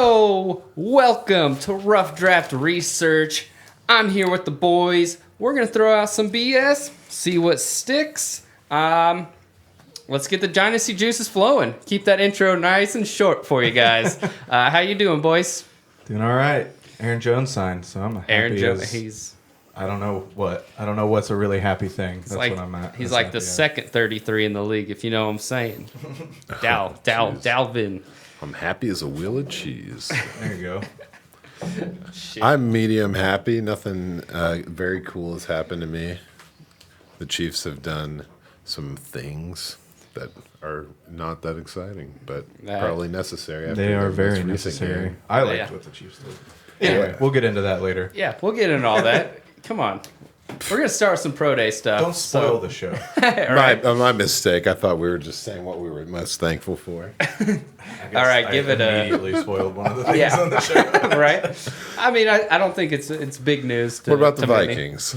Yo, welcome to Rough Draft Research. I'm here with the boys. We're going to throw out some BS, see what sticks. Let's get the dynasty juices flowing. Keep that intro nice and short for you guys. How you doing, boys? Doing all right. Aaron Jones signed, so I'm happy. Aaron Jones, I don't know what's a really happy thing. That's like, what I'm at. He's like the second 33 in the league, if you know what I'm saying. Dalvin. I'm happy as a wheel of cheese. There you go. Shit. I'm medium happy. Nothing very cool has happened to me. The Chiefs have done some things that are not that exciting, but probably necessary. After They are very recent necessary. game. I liked what the Chiefs did. Anyway, we'll get into that later. Yeah, we'll get into all that. Come on. We're going to start with some pro day stuff. Don't spoil the show. Right. My mistake. I thought we were just saying what we were most thankful for. All right, give it a... immediately spoiled one of the things on the show. Right? I mean, I don't think it's big news. What about the Vikings?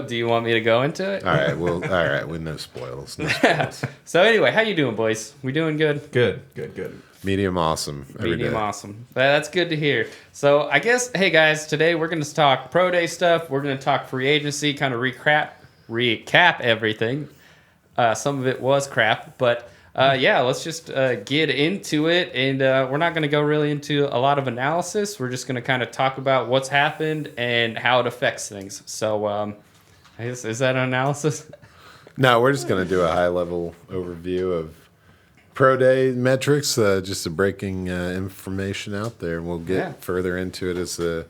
Do you want me to go into it? All right, with no spoils. No spoils. So anyway, how you doing, boys? We doing good? Good. Medium awesome. Medium awesome. That's good to hear. So I guess, hey guys, today we're going to talk pro day stuff. We're going to talk free agency, kind of recap everything. Some of it was crap, but let's just get into it. And we're not going to go really into a lot of analysis. We're just going to kind of talk about what's happened and how it affects things. So I guess, is that an analysis? No, we're just going to do a high-level overview of Pro Day metrics, just a breaking information out there, and we'll get further into it as the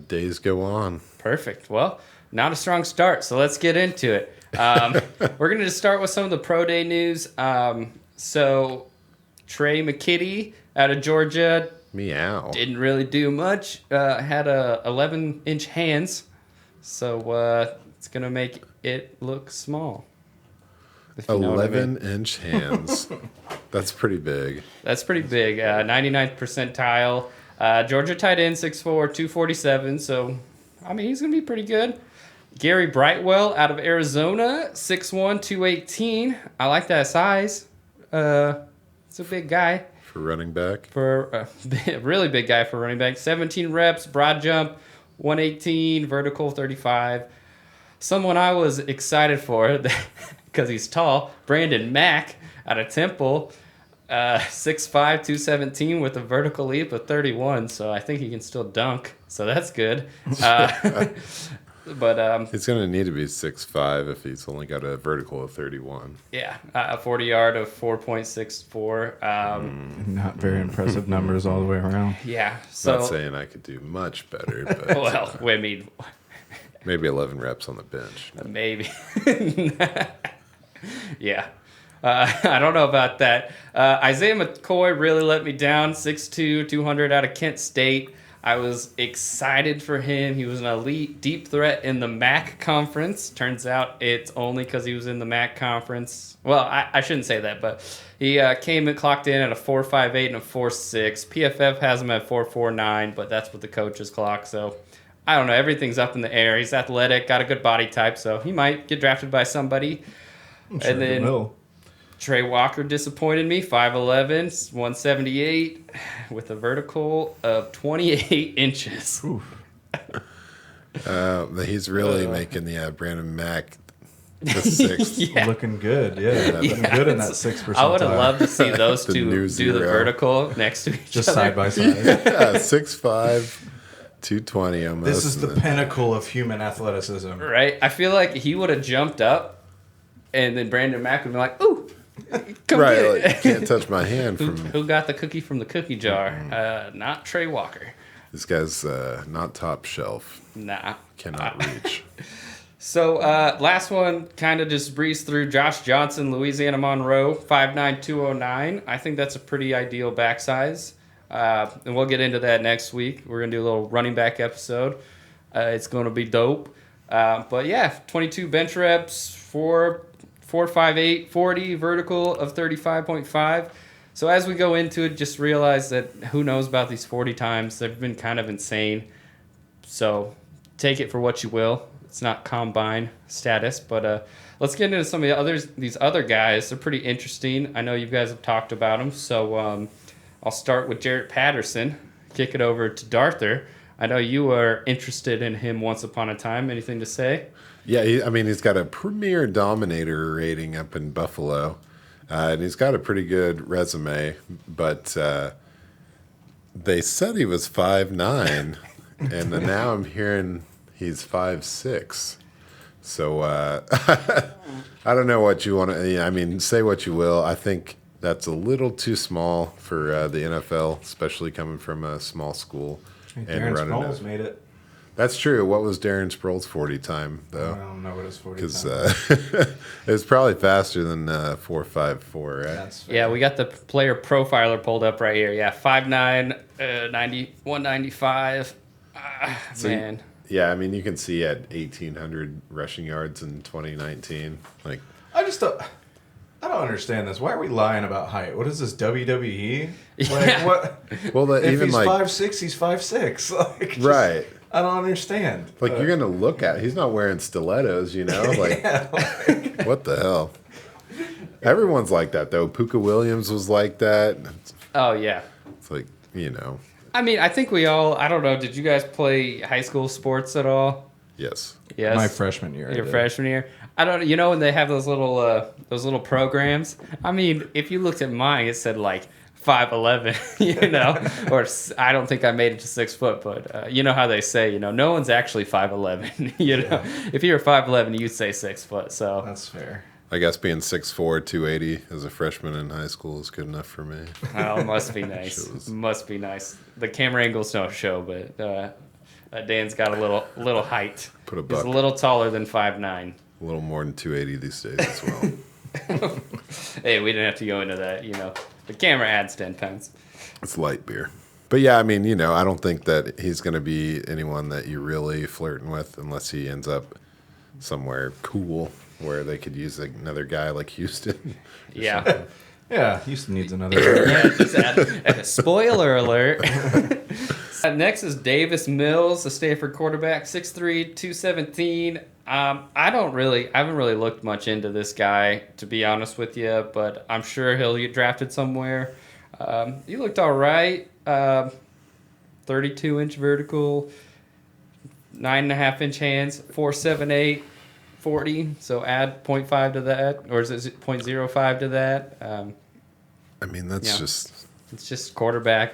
days go on. Perfect. Well, not a strong start, so let's get into it. We're going to just start with some of the Pro Day news. So Trey McKitty out of Georgia. Meow. Didn't really do much. Had 11-inch hands, so it's going to make it look small. 11-inch hands. That's pretty big. That's pretty big. 99th percentile. Georgia tight end, 6'4", 247. So, I mean, he's going to be pretty good. Gary Brightwell out of Arizona, 6'1", 218. I like that size. It's a big guy. For running back? For a really big guy for running back. 17 reps, broad jump, 118, vertical 35. Someone I was excited for because he's tall, Brandon Mack out of Temple, 6'5", 217 with a vertical leap of 31. So I think he can still dunk. So that's good. But he's going to need to be 6'5" if he's only got a vertical of 31. Yeah, a 40-yard of 4.64. Not very impressive numbers all the way around. Yeah. So, not saying I could do much better, but well, I mean, maybe 11 reps on the bench. Maybe. Yeah. I don't know about that. Isaiah McCoy really let me down. 6'2", 200 out of Kent State. I was excited for him. He was an elite deep threat in the Mack conference. Turns out it's only because he was in the Mack conference. Well, I shouldn't say that, but he came and clocked in at a 4.58 and a 4.6. PFF has him at 4.49, but that's what the coaches clock. So I don't know. Everything's up in the air. He's athletic, got a good body type, so he might get drafted by somebody. I'm sure and then he will. Trey Walker disappointed me, 5'11", 178, with a vertical of 28 inches. He's really making the Brandon Mack the sixth. Yeah. Looking good, looking good in that 6%. I would have loved to see those two do zero. the vertical next to each Just other. side by side. Yeah, 6'5", 220 almost. This is the pinnacle of human athleticism. Right? I feel like he would have jumped up, and then Brandon Mack would be like, ooh, come right, get like, it. you can't touch my hand from... Who got the cookie from the cookie jar? Not Trey Walker. This guy's not top shelf. Nah. Cannot reach. So, last one, kind of just breeze through. Josh Johnson, Louisiana Monroe, 5'9", 209. I think that's a pretty ideal back size. And we'll get into that next week. We're going to do a little running back episode. It's going to be dope. But yeah, 22 bench reps, 4.58, 40, vertical of 35.5. So as we go into it, just realize that who knows about these 40 times. They've been kind of insane. So take it for what you will. It's not combine status, but let's get into some of these other guys. They're pretty interesting. I know you guys have talked about them, so I'll start with Jarrett Patterson, kick it over to Darther. I know you were interested in him once upon a time. Anything to say? Yeah, he's got a premier dominator rating up in Buffalo, and he's got a pretty good resume. But they said he was 5'9", and then now I'm hearing he's 5'6". So I don't know what you want to. I mean, say what you will. I think that's a little too small for the NFL, especially coming from a small school. Darren Sproles made it. That's true. What was Darren Sproles' 40 time, though? I don't know what his 40 Because time it was probably faster than 4.54, right? That's fair. Yeah, we got the player profiler pulled up right here. Yeah, 5'9", 195. Man. Yeah, I mean, you can see at 1,800 rushing yards in 2019. Like, I don't understand this. Why are we lying about height? What is this, WWE? Like, what? well, If even he's like 5'6", he's 5'6". Like, just- right. I don't understand. Like you're gonna look at. He's not wearing stilettos, you know. Like, Yeah, like- what the hell? Everyone's like that though. Puka Williams was like that. Oh, yeah. It's like, you know. I mean, I think we all, I don't know, did you guys play high school sports at all? Yes. Yes. My freshman year. I Your did. freshman year? I don't, you know, when they have those little programs? I mean, if you looked at mine, it said like 5'11", you know, or I don't think I made it to 6 foot, but you know how they say, you know, no one's actually 5'11", you know, if you were 5'11", you'd say 6 foot. So That's fair. I guess being 6'4", 280 as a freshman in high school is good enough for me. oh, it must be nice. Shows. Must be nice. The camera angles don't show, but Dan's got a little height. Put a He's buck. a little taller than 5'9". A little more than 280 these days as well. Hey, we didn't have to go into that, you know. The camera adds 10 pounds. It's light beer. But yeah, I mean, you know, I don't think that he's going to be anyone that you're really flirting with unless he ends up somewhere cool where they could use another guy like Houston. Yeah. Yeah, Houston needs another. Yeah, just spoiler alert. Next is Davis Mills, the Stanford quarterback, 6'3", 217. I haven't really looked much into this guy, to be honest with you, but I'm sure he'll get drafted somewhere. He looked all right. 32-inch vertical, 9.5-inch hands, 4.78, 40. So add 0.5 to that, or is it 0.05 to that? I mean, that's Yeah. just... It's just quarterback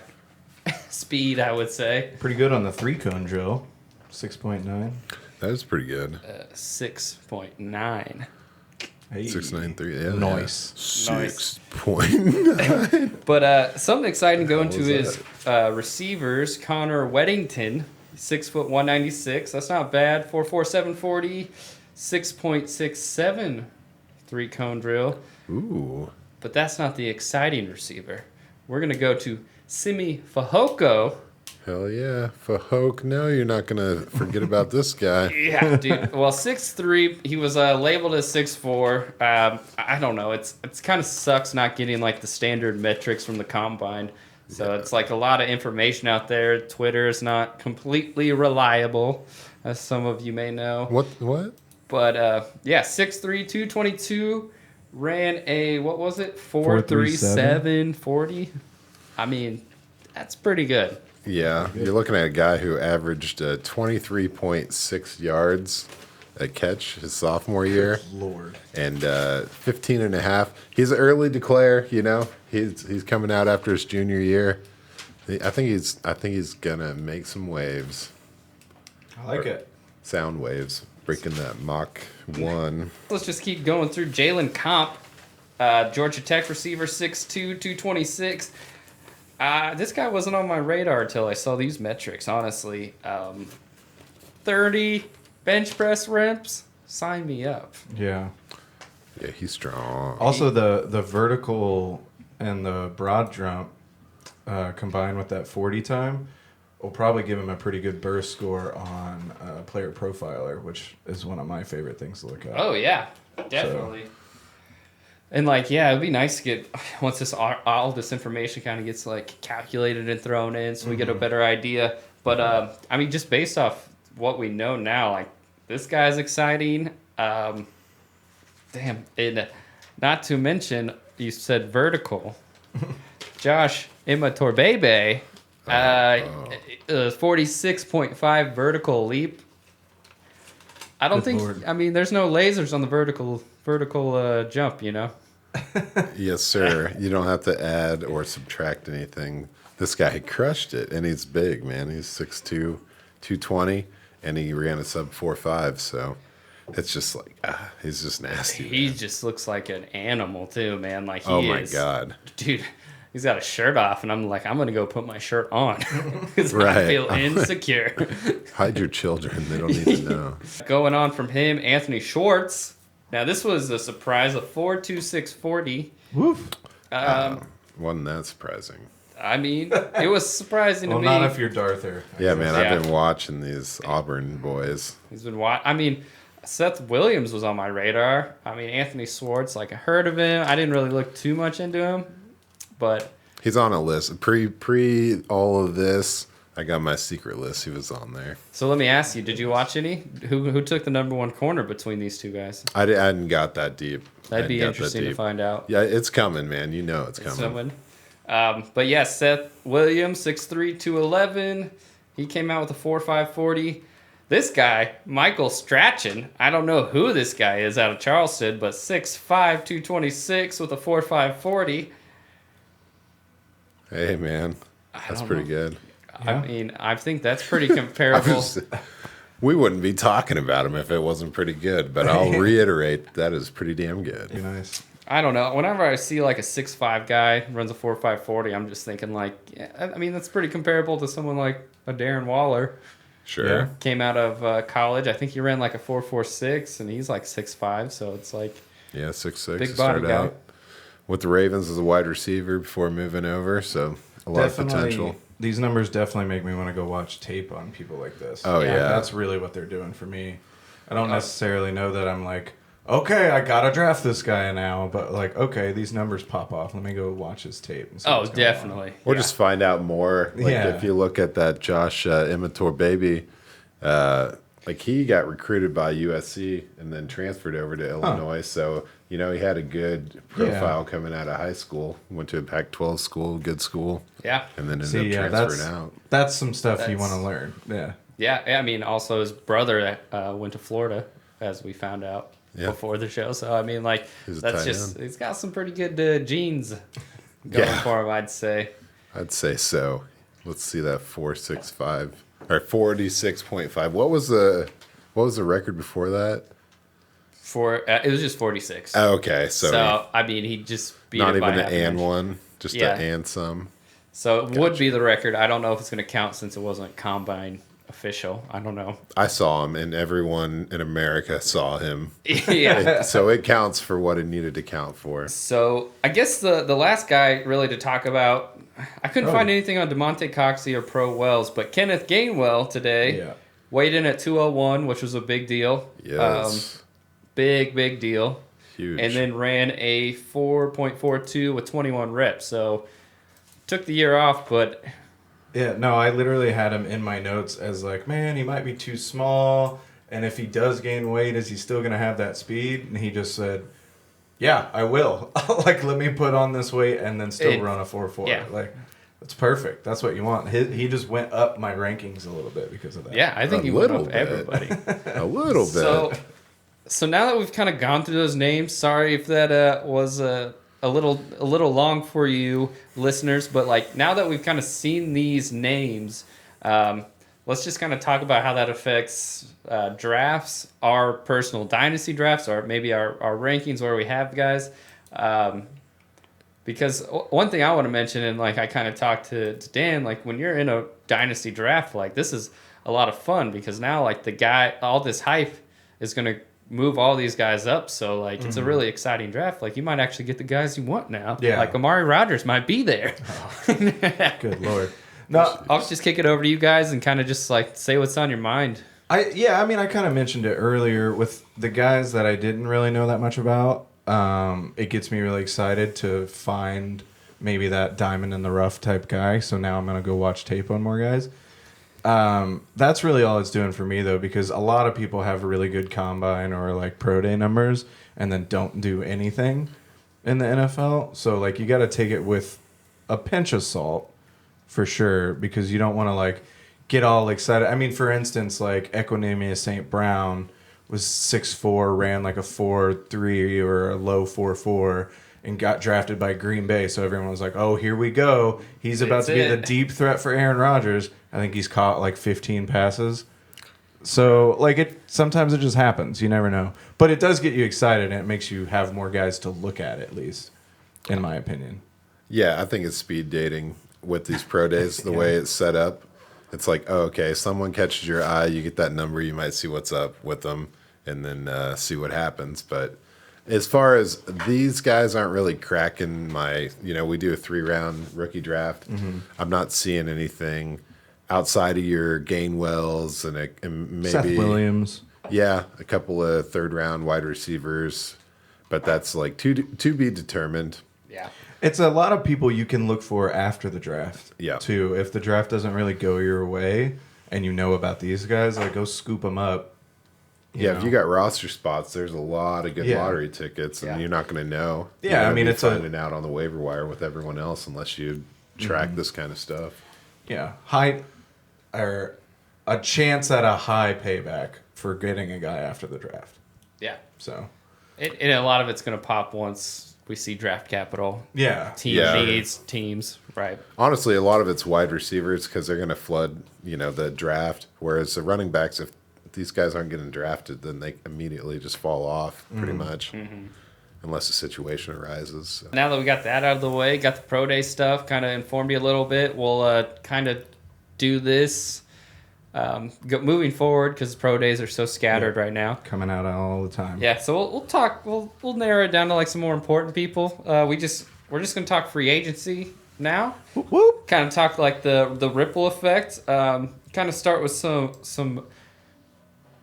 speed, I would say. Pretty good on the 3-cone drill. 6.9. That is pretty good. 6.9. Hey. 693, yeah. Nice. Nice. 6.9. But something exciting going What to was his receivers. Connor Weddington, 6'1", 196. That's not bad. 4.4, 740. 6.67 3-cone drill. Ooh. But that's not the exciting receiver. We're going to go to Simi Fahoko. Hell yeah. Fahok, no, you're not going to forget about this guy. Yeah, dude. Well, 6'3", he was labeled as 6'4". I don't know. It's kind of sucks not getting like the standard metrics from the combine. So it's like a lot of information out there. Twitter is not completely reliable, as some of you may know. What? But yeah, 6'3", 222, ran a, what was it, 4.37 40. I mean, that's pretty good. Yeah, you're looking at a guy who averaged 23.6 yards a catch his sophomore year. Lord. And 15 and a half. He's an early declare, you know. He's coming out after his junior year. I think he's gonna make some waves. I like it. Sound waves. Breaking that Mach 1. Let's just keep going through. Jalen Comp, Georgia Tech receiver, 6'2", 226. This guy wasn't on my radar until I saw these metrics, honestly. 30 bench press reps, sign me up. Yeah. Yeah, he's strong. Also, the vertical and the broad jump combined with that 40 time will probably give him a pretty good burst score on Player Profiler, which is one of my favorite things to look at. Oh, yeah, definitely. And, like, yeah, it'd be nice to get, once this all this information kind of gets, like, calculated and thrown in so we get a better idea. But, I mean, just based off what we know now, like, this guy's exciting. Damn. And not to mention, you said vertical. Josh Imatorbhebhe, 46.5 vertical leap. I don't think. Lord. I mean, there's no lasers on the vertical jump. You know. Yes, sir. You don't have to add or subtract anything. This guy crushed it, and he's big, man. He's 6'2", 220, and he ran a sub 4.5. So it's just like he's just nasty. He man. just looks like an animal too, man. Like he Oh my is, god, dude. He's got a shirt off, and I'm like, I'm gonna go put my shirt on because I Right. feel insecure. hide your children. They don't need to know. Going on from him, Anthony Schwartz. Now this was a surprise of 4.2640. Woof. Wasn't that surprising? I mean, it was surprising Well, to me. not if you're Darther. I Yeah, guess. man. Yeah. I've been watching these Auburn boys. He's been I mean, Seth Williams was on my radar. I mean, Anthony Schwartz, like I heard of him. I didn't really look too much into him, but He's on a list. Pre all of this, I got my secret list. He was on there. so let me ask you: did you watch any? Who took the number one corner between these two guys? I hadn't got that deep. That'd be I hadn't got that interesting to deep. find out. Yeah, it's coming, man. You know it's coming. Someone. But yeah, Seth Williams, 6'3", 211. He came out with a 4.540. This guy, Michael Strachan, I don't know who this guy is out of Charleston, but 6'5", 226 with a 4.540. Hey, man. That's don't pretty know. good. I mean, I think that's pretty comparable. We wouldn't be talking about him if it wasn't pretty good, but I'll reiterate that is pretty damn Be good. nice. I don't know. Whenever I see like a 6'5" guy runs a 4.540, I'm just thinking like, yeah, I mean, that's pretty comparable to someone like a Darren Waller. Sure. Yeah. Came out of college. I think he ran like a 4.46, and he's like 6'5", so it's like Yeah, 6'6". Big to body start guy. out with the Ravens as a wide receiver before moving over, so a lot of potential. These numbers definitely make me want to go watch tape on people like this. Oh, Yeah. yeah. That's really what they're doing for me. I don't necessarily know that I'm like, okay, I gotta draft this guy now, but like, okay, these numbers pop off. Let me go watch his tape. And see Oh, what's going on. definitely. Or just find out more. Like Yeah. if you look at that Josh Imatorbhebhe, like he got recruited by USC and then transferred over to Illinois. So, you know, he had a good profile coming out of high school. Went to a Pac-12 school, good school, Yeah. and then ended See, up yeah, transferring out. that's some stuff you That's- want to learn. Yeah. Yeah. I mean, also his brother went to Florida, as we found out Yeah. before the show. So, I mean, like, He's a that's tight just, end. he's got some pretty good genes going Yeah. for him, I'd say. I'd say so. Let's see that 4.65 or 46.5. What was the record before that? It was just 46. Oh, okay, so, I mean, he just beat not it by even an half an and inch. one, just Yeah. an and some. So it would be the record. I don't know if it's going to count since it wasn't combine official. I don't know. I saw him, and everyone in America saw him. Yeah. So it counts for what it needed to count for. So I guess the last guy really to talk about, I couldn't Oh. find anything on DeMonte Coxey or Pro Wells, but Kenneth Gainwell today Yeah. weighed in at 201, which was a big deal. Yes, Big deal. huge. And then ran a 4.42 with 21 reps. So took the year off, but Yeah, no, I literally had him in my notes as like, man, he might be too small. And if he does gain weight, is he still going to have that speed? And he just said, yeah, I will. Like, let me put on this weight and then still run a 4.4. Yeah. Like, that's perfect. That's what you want. He just went up my rankings a little bit because of that. yeah, I think A he went little up bit. everybody. A little bit. So now that we've kind of gone through those names, sorry if that was a little long for you listeners, but like now that we've kind of seen these names, let's just kind of talk about how that affects drafts, our personal dynasty drafts, or maybe our rankings where we have guys. Because one thing I want to mention, and like I kind of talked to Dan, like when you're in a dynasty draft, like this is a lot of fun because now like all this hype is going to move all these guys up. So like it's a really exciting draft. Like you might actually get the guys you want now. Yeah. Like Amari Rodgers might be there. Good Lord. No, I'll just kick it over to you guys and kind of just like say what's on your mind. I mean, I kind of mentioned it earlier with the guys that I didn't really know that much about. It gets me really excited to find maybe that diamond in the rough type guy. So now I'm going to go watch tape on more guys. That's really all it's doing for me though, because a lot of people have really good combine or like pro day numbers and then don't do anything in the NFL. So like you got to take it with a pinch of salt for sure, because you don't want to like get all excited. I mean, for instance, like Equinemius St. Brown was 6'4", ran like a 4.3 or a low 4.4, and got drafted by Green Bay. So everyone was like, "Oh, here we go. He's about to be the deep threat for Aaron Rodgers." I think he's caught like 15 passes. So like sometimes it just happens. You never know, but it does get you excited, and it makes you have more guys to look at least, in my opinion. Yeah, I think it's speed dating with these pro days. The way it's set up, it's like, oh, okay, someone catches your eye, you get that number, you might see what's up with them, and then see what happens. But as far as these guys aren't really cracking my, we do a 3-round rookie draft. Mm-hmm. I'm not seeing anything outside of your Gainwells and maybe Seth Williams. Yeah, a couple of 3rd-round wide receivers, but that's like to be determined. Yeah. It's a lot of people you can look for after the draft. Yeah. Too. If the draft doesn't really go your way and you know about these guys, like go scoop them up. If you got roster spots, there's a lot of good lottery tickets, and you're not going to know. Yeah, I mean, it's finding out on the waiver wire with everyone else unless you track this kind of stuff. Yeah, high or a chance at a high payback for getting a guy after the draft. Yeah. So, and a lot of it's going to pop once we see draft capital. Yeah. Team needs teams, right? Honestly, a lot of it's wide receivers because they're going to flood, the draft. Whereas the running backs, if these guys aren't getting drafted, then they immediately just fall off pretty much, unless a situation arises. So. Now that we got that out of the way, got the pro day stuff, kind of informed you a little bit. We'll kind of do this moving forward because pro days are so scattered right now. Coming out all the time. Yeah, so we'll talk. We'll narrow it down to like some more important people. We're just gonna talk free agency now. Whoop, whoop. Kind of talk like the ripple effect. Kind of start with some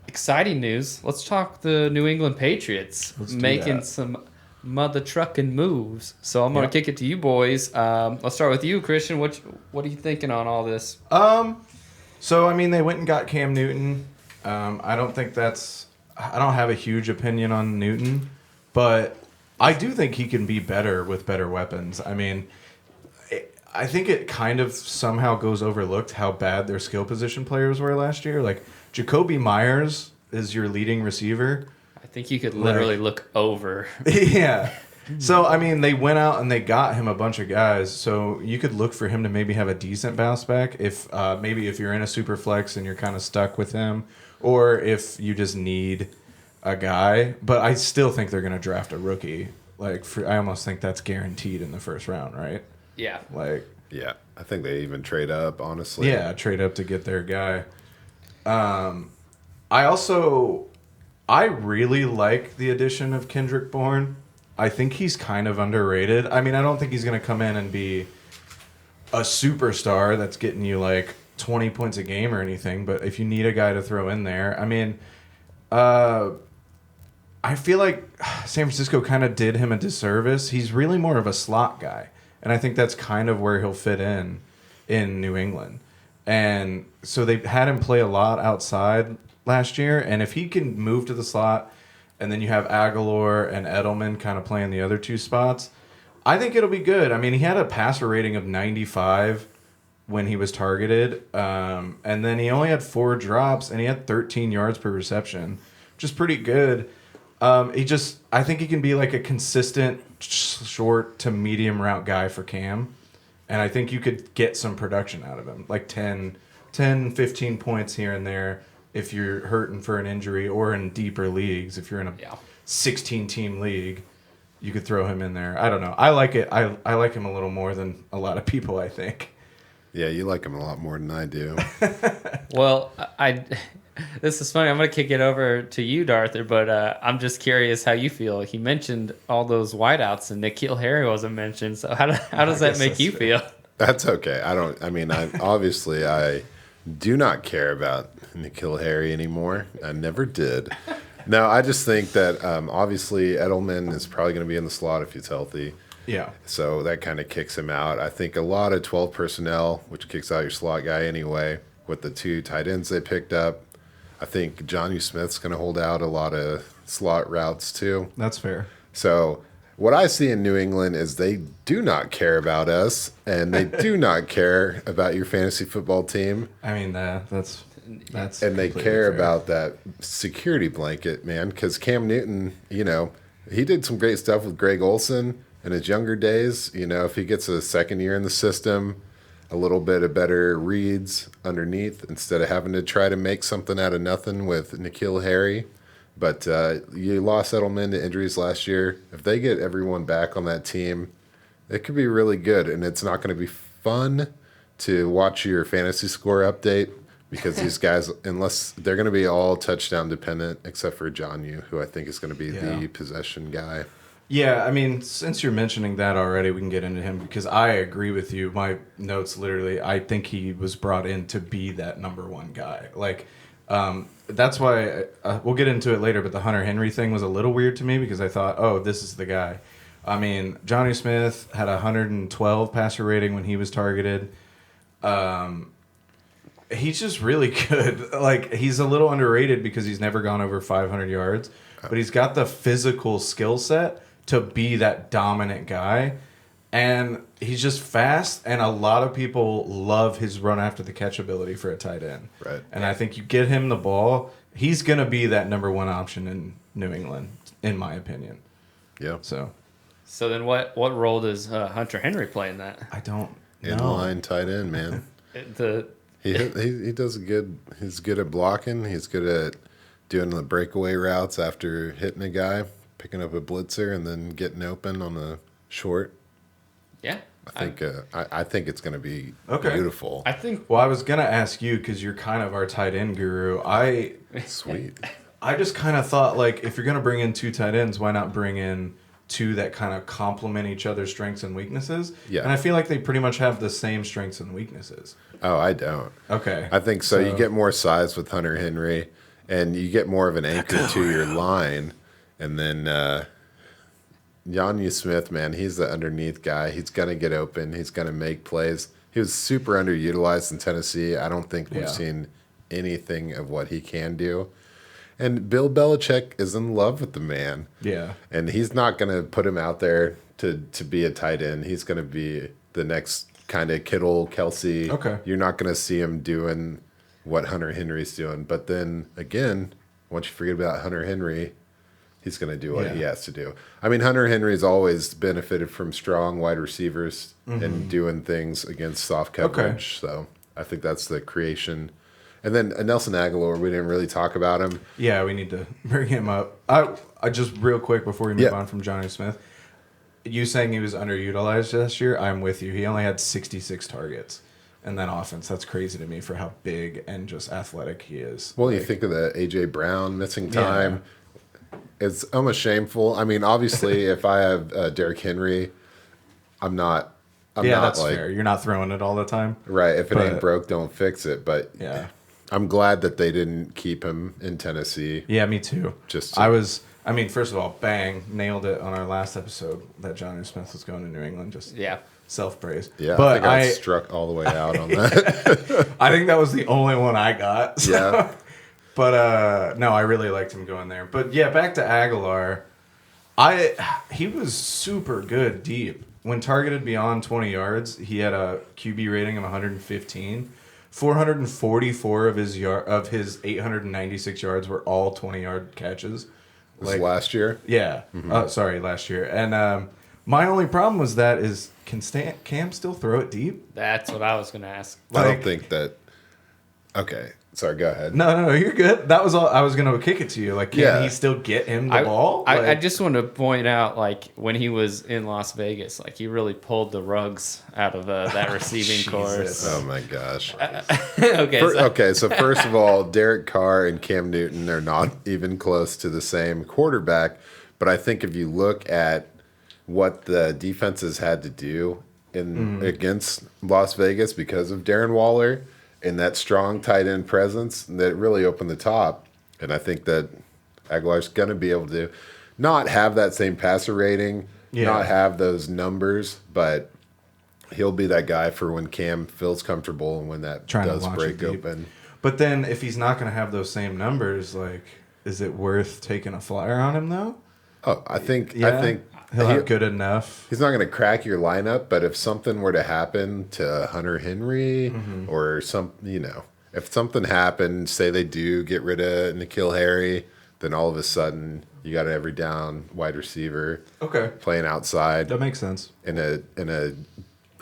exciting news. Let's talk the New England Patriots making some mother trucking moves. So I'm gonna kick it to you boys. Let's start with you, Christian. What are you thinking on all this? So I mean, they went and got Cam Newton. I don't have a huge opinion on Newton, but I do think he can be better with better weapons. I mean, I think it kind of somehow goes overlooked how bad their skill position players were last year. Like, Jacoby Myers is your leading receiver. I think you could literally look over. Yeah. So, I mean, they went out and they got him a bunch of guys. So you could look for him to maybe have a decent bounce back if you're in a super flex and you're kind of stuck with him, or if you just need a guy. But I still think they're going to draft a rookie. I almost think that's guaranteed in the first round, right? Yeah. Yeah, I think they even trade up, honestly. Yeah, trade up to get their guy. I really like the addition of Kendrick Bourne. I think he's kind of underrated. I mean, I don't think he's going to come in and be a superstar that's getting you like 20 points a game or anything, but if you need a guy to throw in there, I mean, I feel like San Francisco kind of did him a disservice. He's really more of a slot guy, and I think that's kind of where he'll fit in New England. And so they had him play a lot outside last year, and if he can move to the slot, and then you have Aguilar and Edelman kind of playing the other two spots, I think it'll be good. I mean, he had a passer rating of 95 when he was targeted, and then he only had 4 drops, and he had 13 yards per reception, which is pretty good. I think he can be like a consistent short to medium route guy for Cam, and I think you could get some production out of him, like 10, 15 points here and there if you're hurting for an injury, or in deeper leagues, if you're in a 16-team league, you could throw him in there. I don't know. I like it. I like him a little more than a lot of people, I think. Yeah, you like him a lot more than I do. Well, this is funny. I'm going to kick it over to you, Darther, but I'm just curious how you feel. He mentioned all those wideouts, and N'Keal Harry wasn't mentioned. So how does that make you feel? That's okay. I obviously I do not care about N'Keal Harry anymore. I never did. No, I just think that obviously Edelman is probably going to be in the slot if he's healthy. Yeah. So that kind of kicks him out. I think a lot of 12 personnel, which kicks out your slot guy anyway, with the 2 tight ends they picked up. I think Jonnu Smith's going to hold out a lot of slot routes too. That's fair. So what I see in New England is they do not care about us, and they do not care about your fantasy football team. I mean, that's and they care fair. about that security blanket, man. Because Cam Newton, he did some great stuff with Greg Olson in his younger days. If he gets a second year in the system, a little bit of better reads underneath instead of having to try to make something out of nothing with N'Keal Harry. But you lost Edelman to injuries last year. If they get everyone back on that team, it could be really good. And it's not going to be fun to watch your fantasy score update because these guys, unless they're going to be all touchdown dependent, except for Jonnu, who I think is going to be the possession guy. Yeah, I mean, since you're mentioning that already, we can get into him because I agree with you. My notes literally, I think he was brought in to be that number one guy. Like, that's why we'll get into it later, but the Hunter Henry thing was a little weird to me because I thought, oh, this is the guy. I mean, Johnny Smith had 112 passer rating when he was targeted. He's just really good. Like, he's a little underrated because he's never gone over 500 yards, but he's got the physical skill set to be that dominant guy. And he's just fast, and a lot of people love his run after the catch ability for a tight end. Right. And I think you get him the ball, he's going to be that number one option in New England, in my opinion. Yeah. So then what role does Hunter Henry play in that? I don't know. Inline tight end, man. He does he's good at blocking. He's good at doing the breakaway routes after hitting a guy, picking up a blitzer, and then getting open on a short. Yeah. I think it's going to be Okay. beautiful. Well, I was going to ask you because you're kind of our tight end guru. Sweet. I just kind of thought, like, if you're going to bring in two tight ends, why not bring in two that kind of complement each other's strengths and weaknesses? Yeah. And I feel like they pretty much have the same strengths and weaknesses. Oh, I don't. Okay. I think so. You get more size with Hunter Henry, and you get more of an anchor to your line. And then Jonnu Smith, man, he's the underneath guy. He's going to get open. He's going to make plays. He was super underutilized in Tennessee. I don't think we've seen anything of what he can do. And Bill Belichick is in love with the man. Yeah. And he's not going to put him out there to be a tight end. He's going to be the next kind of Kittle, Kelsey. Okay. You're not going to see him doing what Hunter Henry's doing. But then, again, once you forget about Hunter Henry, he's going to do what he has to do. I mean, Hunter Henry's always benefited from strong wide receivers and doing things against soft coverage. So I think that's the creation. And then Nelson Aguilar, we didn't really talk about him. Yeah, we need to bring him up. I just real quick before we move on from Johnny Smith, you saying he was underutilized this year, I'm with you. He only had 66 targets. And that offense, that's crazy to me for how big and just athletic he is. Well, you think of the A.J. Brown missing time. Yeah. It's almost shameful. I mean, obviously, if I have Derrick Henry, I'm not that's fair. You're not throwing it all the time. Right. If it ain't broke, don't fix it. But yeah, I'm glad that they didn't keep him in Tennessee. Yeah, me too. I mean, first of all, bang, nailed it on our last episode that Johnny Smith was going to New England. Just self-praise. Yeah, but I think I struck all the way out on that. I think that was the only one I got. So. Yeah. But no, I really liked him going there. But yeah, back to Aguilar. He was super good deep. When targeted beyond 20 yards, he had a QB rating of 115. 444 of his 896 yards were all 20-yard catches. This was last year? Yeah. Mm-hmm. Last year. And my only problem was can Cam still throw it deep? That's what I was going to ask. I don't think that. Okay. Sorry, go ahead. No, you're good. That was all. I was going to kick it to you. Like, can he still get him the ball? I just want to point out, like, when he was in Las Vegas, like, he really pulled the rugs out of that receiving course. Oh, my gosh. So first of all, Derek Carr and Cam Newton are not even close to the same quarterback. But I think if you look at what the defenses had to do against Las Vegas because of Darren Waller and that strong tight end presence, that really opened the top. And I think that Aguilar's going to be able to not have that same passer rating, not have those numbers, but he'll be that guy for when Cam feels comfortable and when that does break open. But then if he's not going to have those same numbers, like, is it worth taking a flyer on him, though? Oh, I think he'll have good enough. He's not going to crack your lineup, but if something were to happen to Hunter Henry or if something happened, say they do get rid of N'Keal Harry, then all of a sudden you got every down wide receiver playing outside. That makes sense. In a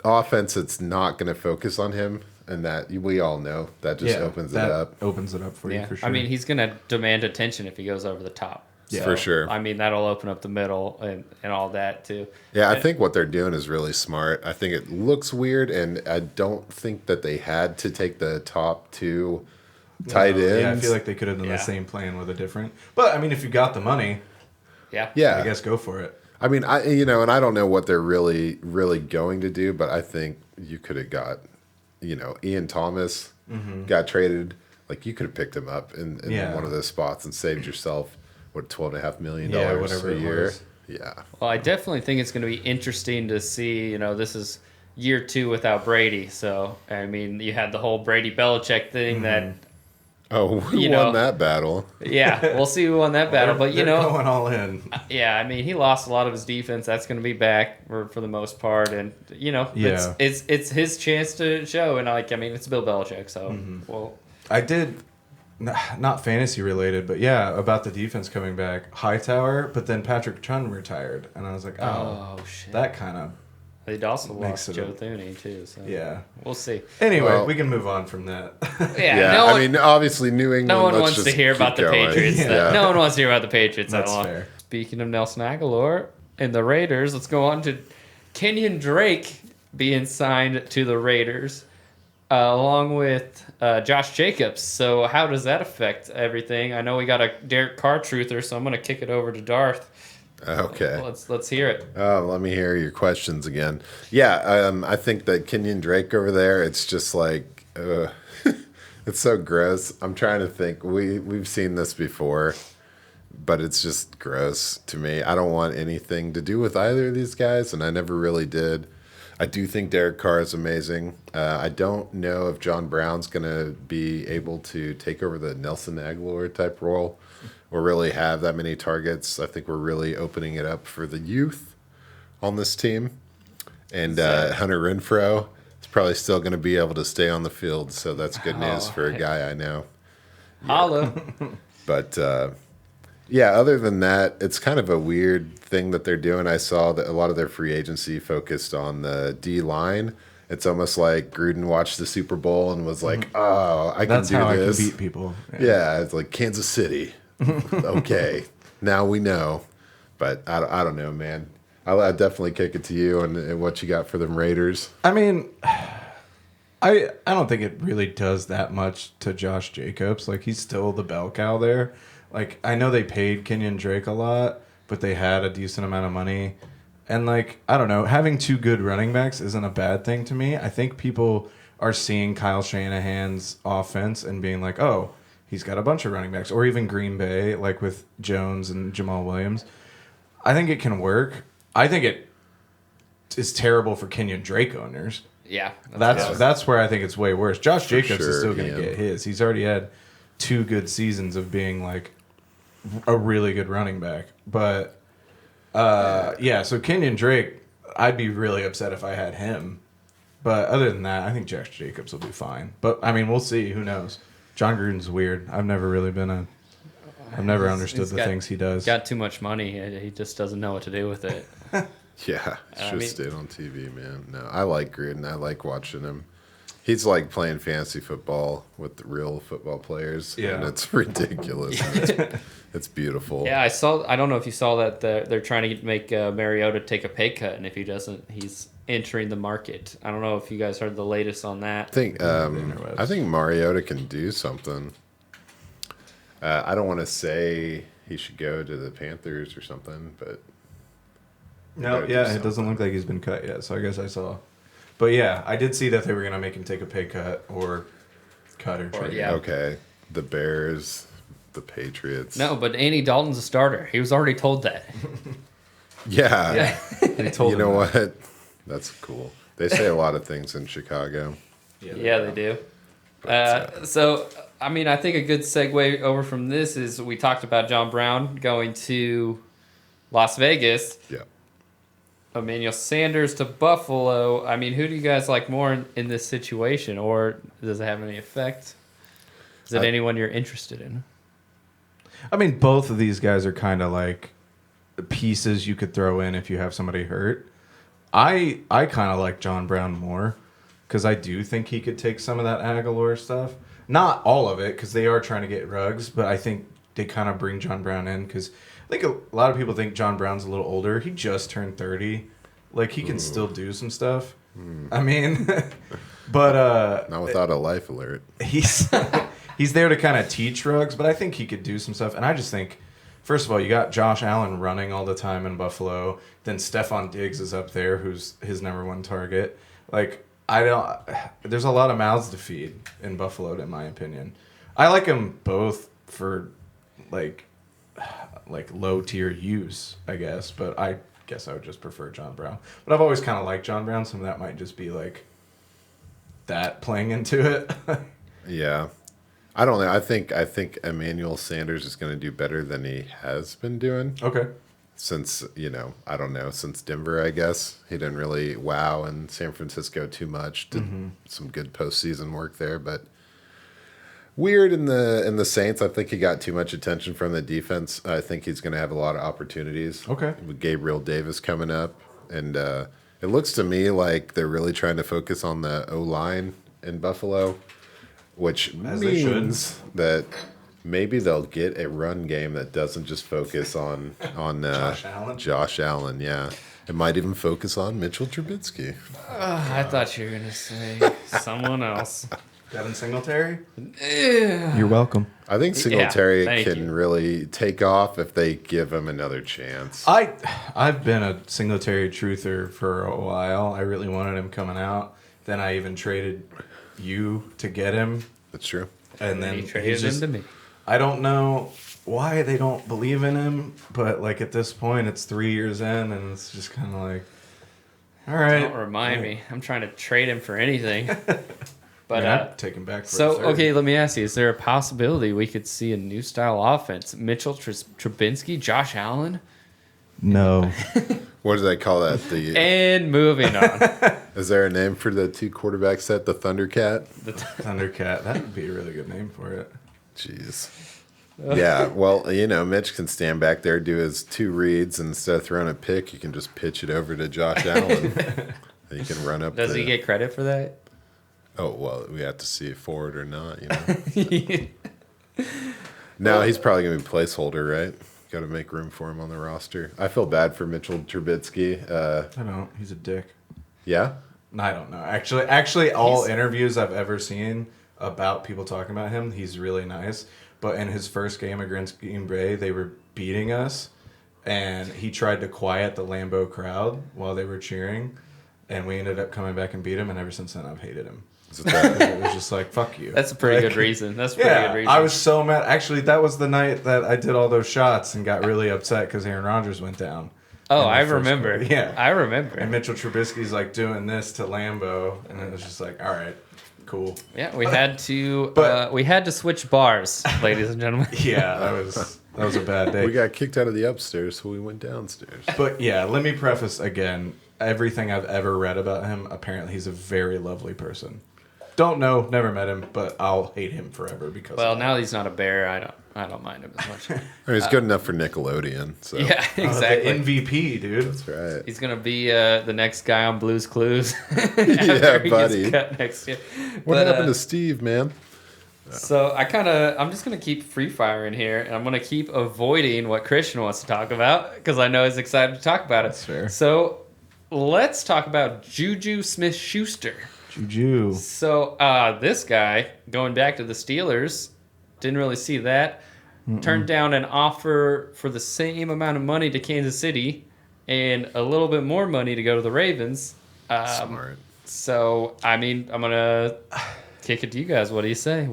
offense that's not going to focus on him, and that we all know that just opens it up. Opens it up for you for sure. I mean, he's going to demand attention if he goes over the top. Yeah, for sure. I mean, that'll open up the middle and all that too. Yeah, I think what they're doing is really smart. I think it looks weird, and I don't think that they had to take the top two tight ends. Yeah, I feel like they could have done the same plan with a different. But I mean, if you got the money, yeah, I guess go for it. I mean, and I don't know what they're really going to do, but I think you could have got, Ian Thomas got traded. Like you could have picked him up in one of those spots and saved yourself $12.5 million a year. Yeah. Well, I definitely think it's going to be interesting to see. This is year 2 without Brady, so I mean, you had the whole Brady Belichick thing that. Oh, who won that battle? Yeah, we'll see who won that battle. But they're going all in. Yeah, I mean, he lost a lot of his defense. That's going to be back for the most part, and it's his chance to show. And it's Bill Belichick, so well. I did. Not fantasy related, but about the defense coming back. Hightower, but then Patrick Chung retired, and I was like, oh shit. That kind of. They'd also lost Joe Thuney too, so we'll see. Anyway, we can move on from that. I mean, obviously New England. No one wants to hear about the Patriots. No one wants to hear about the Patriots That's that long. fair. Speaking of Nelson Aguilar and the Raiders, let's go on to Kenyon Drake being signed to the Raiders. Along with Josh Jacobs. So how does that affect everything? I know we got a Derek Carr truther, so I'm going to kick it over to Darth. Okay. Let's hear it. Let me hear your questions again. Yeah, I think that Kenyon Drake over there, it's just like, it's so gross. I'm trying to think. We've seen this before, but it's just gross to me. I don't want anything to do with either of these guys, and I never really did. I do think Derek Carr is amazing. I don't know if John Brown's going to be able to take over the Nelson Aguilar type role or really have that many targets. I think we're really opening it up for the youth on this team. And Hunter Renfrow is probably still going to be able to stay on the field, so that's good news for a guy I know. Holla. But, other than that, it's kind of a weird thing that they're doing. I saw that a lot of their free agency focused on the D line. It's almost like Gruden watched the Super Bowl and was like, "Oh, I can do this. That's how I can beat people." Yeah, it's like Kansas City. Okay, now we know. But I don't know, man. I'll definitely kick it to you and what you got for them Raiders. I mean, I don't think it really does that much to Josh Jacobs. Like he's still the bell cow there. Like I know they paid Kenyon Drake a lot, but they had a decent amount of money. And, I don't know, having 2 good running backs isn't a bad thing to me. I think people are seeing Kyle Shanahan's offense and being like, oh, he's got a bunch of running backs. Or even Green Bay, like with Jones and Jamal Williams. I think it can work. I think it is terrible for Kenyon Drake owners. Yeah. That's where I think it's way worse. Josh Jacobs is still going to get his. He's already had 2 good seasons of being, a really good running back. But... so Kenyon Drake, I'd be really upset if I had him. But other than that, I think Josh Jacobs will be fine. But, I mean, we'll see. Who knows? John Gruden's weird. I've never really been I've never understood the things he does. Got too much money. He just doesn't know what to do with it. Stayed on TV, man. No, I like Gruden. I like watching him. He's like playing fantasy football with the real football players. Yeah. And it's ridiculous. It's beautiful. Yeah, I don't know if you saw that they're trying to make Mariota take a pay cut, and if he doesn't, he's entering the market. I don't know if you guys heard the latest on that. I think Mariota can do something. I don't want to say he should go to the Panthers or something, but it doesn't look like he's been cut yet. So I guess I saw. But yeah, I did see that they were going to make him take a pay cut or cut or trade. Yeah. Okay, the Bears, the Patriots. No, but Andy Dalton's a starter. He was already told that. Yeah. They told him what? That's cool. They say a lot of things in Chicago. Yeah, they do. So, I mean, I think a good segue over from this is we talked about John Brown going to Las Vegas. Yeah. Emmanuel Sanders to Buffalo. I mean, who do you guys like more in this situation, or does it have any effect? Is it anyone you're interested in? I mean, both of these guys are kind of like pieces you could throw in if you have somebody hurt. I kind of like John Brown more because I do think he could take some of that Aguilar stuff. Not all of it because they are trying to get Ruggs, but I think they kind of bring John Brown in because I think a lot of people think John Brown's a little older. He just turned 30. Like, he can still do some stuff. I mean, but... not without a life alert. He's there to kind of teach Ruggs, but I think he could do some stuff. And I just think, first of all, you got Josh Allen running all the time in Buffalo. Then Stephon Diggs is up there, who's his number one target. Like, there's a lot of mouths to feed in Buffalo, in my opinion. I like them both for, like low tier use, I guess. But I guess I would just prefer John Brown. But I've always kind of liked John Brown, so that might just be like that playing into it. Yeah. I don't know. I think Emmanuel Sanders is going to do better than he has been doing. Okay. Since, I don't know, since Denver, I guess. He didn't really wow in San Francisco too much. Did some good postseason work there, but weird in the Saints. I think he got too much attention from the defense. I think he's going to have a lot of opportunities. Okay. With Gabriel Davis coming up. And it looks to me like they're really trying to focus on the O-line in Buffalo, which means that maybe they'll get a run game that doesn't just focus on Josh Allen, yeah. It might even focus on Mitchell Trubisky. I thought you were going to say someone else. Devin Singletary? You're welcome. I think Singletary can can really take off if they give him another chance. I've been a Singletary truther for a while. I really wanted him coming out. Then I even traded you to get him. That's true. And then he traded him to me. I don't know why they don't believe in him, but like at this point, it's 3 years in, and it's just kind of like, all right. Don't remind me. I'm trying to trade him for anything. But I'd take him back for so, okay, let me ask you, is there a possibility we could see a new style offense? Mitchell Trubisky, Josh Allen? No. What do they call that? And moving on. Is there a name for the two quarterback set? The Thundercat? The Thundercat. That would be a really good name for it. Jeez. Yeah, well, Mitch can stand back there, do his two reads, and instead of throwing a pick, you can just pitch it over to Josh Allen. And you can run up. Does he get credit for that? Oh, well, we have to see it forward or not, No, he's probably going to be placeholder, right? Got to make room for him on the roster. I feel bad for Mitchell Trubisky. I don't. He's a dick. Yeah? I don't know. Actually, all interviews I've ever seen about people talking about him, he's really nice. But in his first game against Green Bay, they were beating us, and he tried to quiet the Lambeau crowd while they were cheering, and we ended up coming back and beat him, and ever since then I've hated him. It was just like, fuck you. That's a pretty good reason. That's a pretty good reason. I was so mad. Actually, that was the night that I did all those shots and got really upset because Aaron Rodgers went down. Oh, I remember. Quarter. Yeah. I remember. And Mitchell Trubisky's like doing this to Lambeau, and it was just like, all right, cool. Yeah, we had to switch bars, ladies and gentlemen. Yeah, that was a bad day. We got kicked out of the upstairs, so we went downstairs. But yeah, let me preface again, everything I've ever read about him, apparently he's a very lovely person. Don't know, never met him, but I'll hate him forever because. Well, now he's not a bear. I don't mind him as much. He's good enough for Nickelodeon. So. Yeah, exactly. The MVP, dude. That's right. He's gonna be the next guy on Blue's Clues. Yeah, buddy. Cut next year. What happened to Steve, man? So I'm just gonna keep free firing here, and I'm gonna keep avoiding what Christian wants to talk about because I know he's excited to talk about it. That's fair. So let's talk about Juju Smith-Schuster. Juju. So this guy, going back to the Steelers, didn't really see that. Turned down an offer for the same amount of money to Kansas City and a little bit more money to go to the Ravens. Smart. So, I mean, I'm going to kick it to you guys. What do you say?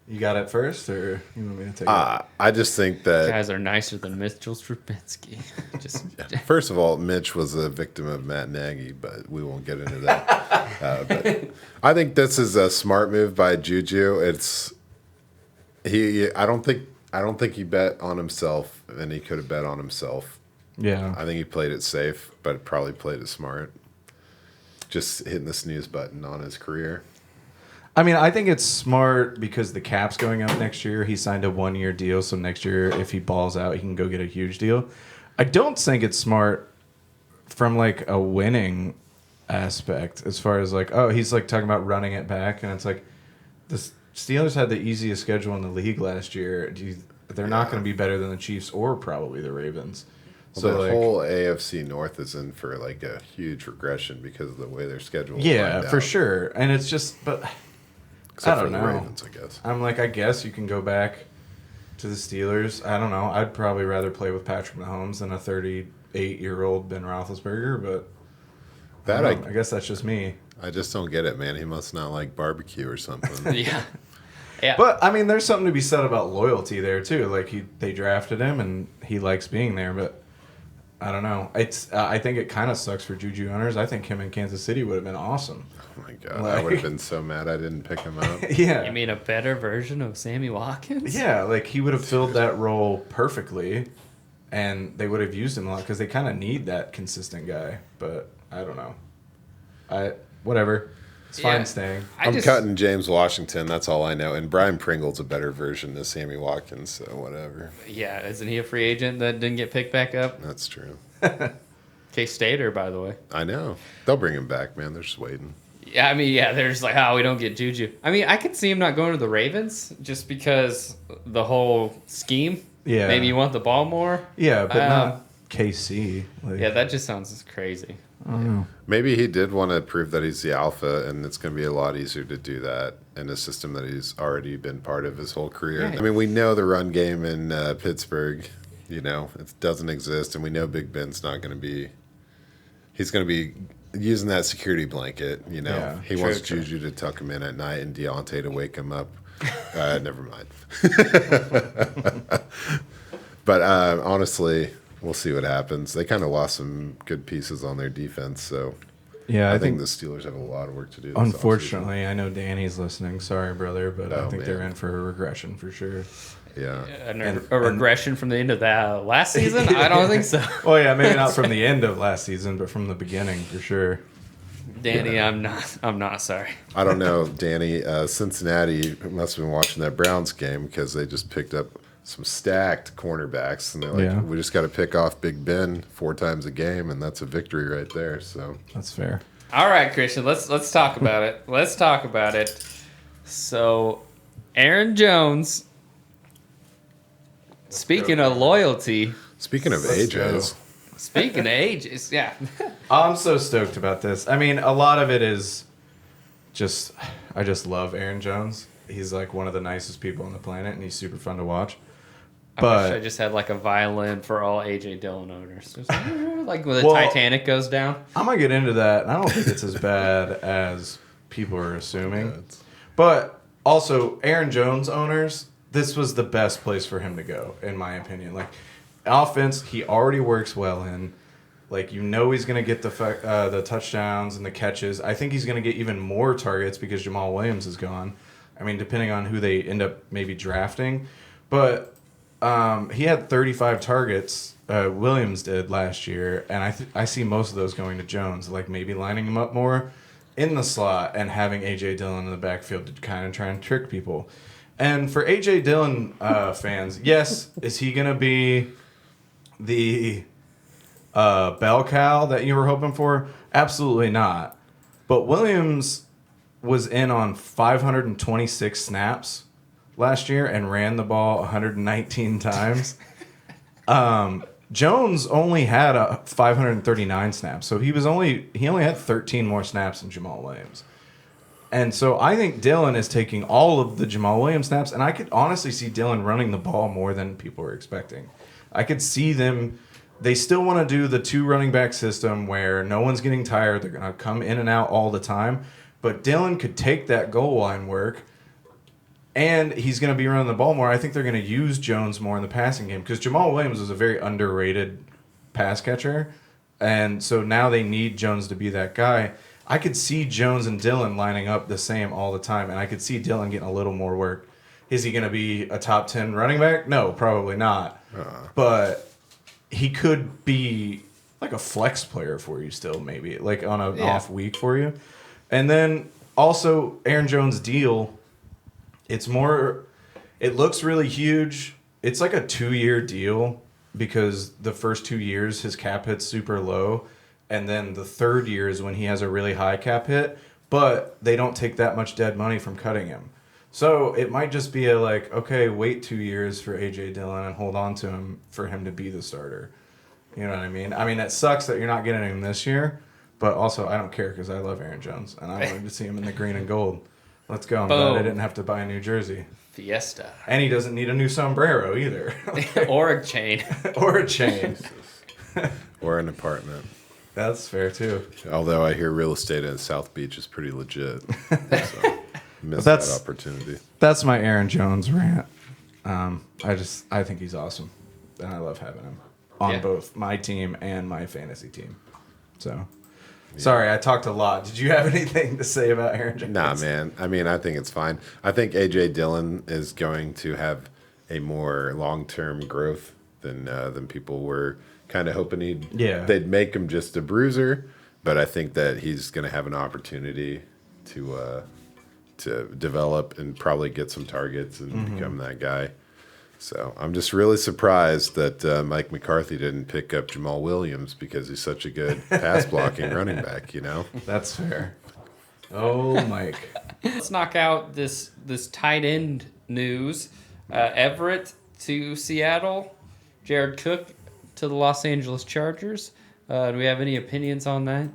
You got it first, or you want me to take it? I just think that... You guys are nicer than Mitchell Trubisky. First of all, Mitch was a victim of Matt Nagy, but we won't get into that. But I think this is a smart move by Juju. I don't think he bet on himself, and he could have bet on himself Yeah. I think he played it safe, but probably played it smart. Just hitting the snooze button on his career. I mean, I think it's smart because the cap's going up next year. He signed a 1-year deal, so next year, if he balls out, he can go get a huge deal. I don't think it's smart from like a winning aspect, as far as like, oh, he's like talking about running it back, and it's like the Steelers had the easiest schedule in the league last year. They're not going to be better than the Chiefs or probably the Ravens. Well, So the like, whole AFC North is in for like a huge regression because of the way their schedule. yeah, lined for out. sure. And it's just, but Except I don't for the know. Ravens, I guess. I'm like, I guess you can go back to the Steelers. I don't know. I'd probably rather play with Patrick Mahomes than a 38-year-old Ben Roethlisberger, but I guess that's just me. I just don't get it, man. He must not like barbecue or something. Yeah. Yeah. But I mean, there's something to be said about loyalty there too. Like they drafted him and he likes being there, but I don't know. It's I think it kind of sucks for Juju owners. I think him in Kansas City would have been awesome. Oh my god, Like- I would have been so mad I didn't pick him up. Yeah. You mean a better version of Sammy Watkins? Yeah, like he would have filled that role perfectly, and they would have used him a lot because they kind of need that consistent guy. But I don't know. Whatever. It's fine Yeah. staying. I'm cutting James Washington. That's all I know. And Brian Pringle's a better version of Sammy Watkins. So whatever. Yeah, isn't he a free agent that didn't get picked back up? That's true. K-Stater, by the way. I know. They'll bring him back, man. They're just waiting. Yeah, I mean, yeah, they're just like, oh, we don't get Juju. I mean, I could see him not going to the Ravens just because the whole scheme. Yeah. Maybe you want the ball more. Yeah, but not KC. Like, Yeah, that just sounds crazy. I don't know. Maybe he did want to prove that he's the alpha, and it's going to be a lot easier to do that in a system that he's already been part of his whole career. Yeah. I mean, we know the run game in Pittsburgh, it doesn't exist, and we know Big Ben's not going to be. He's going to be using that security blanket. Yeah, He true, wants true. Juju to tuck him in at night and Deontay to wake him up. Never mind. But honestly, we'll see what happens. They kind of lost some good pieces on their defense, so Yeah, I think the Steelers have a lot of work to do. This unfortunately, I know Danny's listening. Sorry, brother, but I Oh, think they're man. in for a regression for sure. offseason. Yeah. A regression from the end of that last season? I don't think so. Well, yeah, maybe not from the end of last season, but from the beginning for sure. Danny, I'm not sorry. I don't know, Danny. Cincinnati must have been watching that Browns game because they just picked up some stacked cornerbacks, and they're like, Yeah. we just got to pick off Big Ben 4 times a game, and that's a victory right there. So That's fair. All right, Christian, let's talk about it. Let's talk about it. So, Aaron Jones. Speaking of loyalty, speaking of Let's ages, speaking of ages, yeah. I'm so stoked about this. I mean, a lot of it is just, I just love Aaron Jones. He's like one of the nicest people on the planet, and he's super fun to watch. I wish I But just had like a violin for all AJ Dillon owners. Just like when the Well- Titanic goes down. I'm gonna get into that, and I don't think it's as bad as people are assuming. Yeah, it's- But also, Aaron Jones owners, this was the best place for him to go, in my opinion. Like, offense, he already works well in. Like, he's going to get the touchdowns and the catches. I think he's going to get even more targets because Jamal Williams is gone. I mean, depending on who they end up maybe drafting. But he had 35 targets, Williams did last year, and I see most of those going to Jones, like maybe lining him up more in the slot and having A.J. Dillon in the backfield to kind of try and trick people. And for A.J. Dillon fans, yes, is he going to be the bell cow that you were hoping for? Absolutely not. But Williams was in on 526 snaps last year and ran the ball 119 times. Jones only had 539 snaps, so he only had 13 more snaps than Jamal Williams. And so I think Dillon is taking all of the Jamal Williams snaps, and I could honestly see Dillon running the ball more than people were expecting. I could see them. They still want to do the 2 running back system where no one's getting tired. They're going to come in and out all the time. But Dillon could take that goal line work, and he's going to be running the ball more. I think they're going to use Jones more in the passing game because Jamal Williams was a very underrated pass catcher. And so now they need Jones to be that guy. I could see Jones and Dillon lining up the same all the time, and I could see Dillon getting a little more work. Is he going to be a top 10 running back? No, probably not. But he could be like a flex player for you still, maybe like on an off week for you. And then also Aaron Jones' deal, it looks really huge. It's like a 2-year deal because the first 2 years his cap hit's super low, and then the third year is when he has a really high cap hit, but they don't take that much dead money from cutting him. So it might just be okay, wait 2 years for A.J. Dillon and hold on to him for him to be the starter. You know what I mean? I mean, it sucks that you're not getting him this year, but also I don't care because I love Aaron Jones, and I wanted to see him in the green and gold. Let's go. I'm glad I didn't have to buy a new jersey. Fiesta. And he doesn't need a new sombrero either. Or a chain. Or a chain. Or an apartment. That's fair, too. Although I hear real estate in South Beach is pretty legit. So missed that opportunity. That's my Aaron Jones rant. I think he's awesome. And I love having him on both my team and my fantasy team. So, sorry, I talked a lot. Did you have anything to say about Aaron Jones? Nah, man. I mean, I think it's fine. I think A.J. Dillon is going to have a more long-term growth than people were kind of hoping they'd make him just a bruiser. But I think that he's going to have an opportunity to develop and probably get some targets and become that guy. So I'm just really surprised that Mike McCarthy didn't pick up Jamal Williams because he's such a good pass blocking running back, you know? That's fair. Oh, Mike. Let's knock out this tight end news. Everett to Seattle. Jared Cook to the Los Angeles Chargers. Do we have any opinions on that?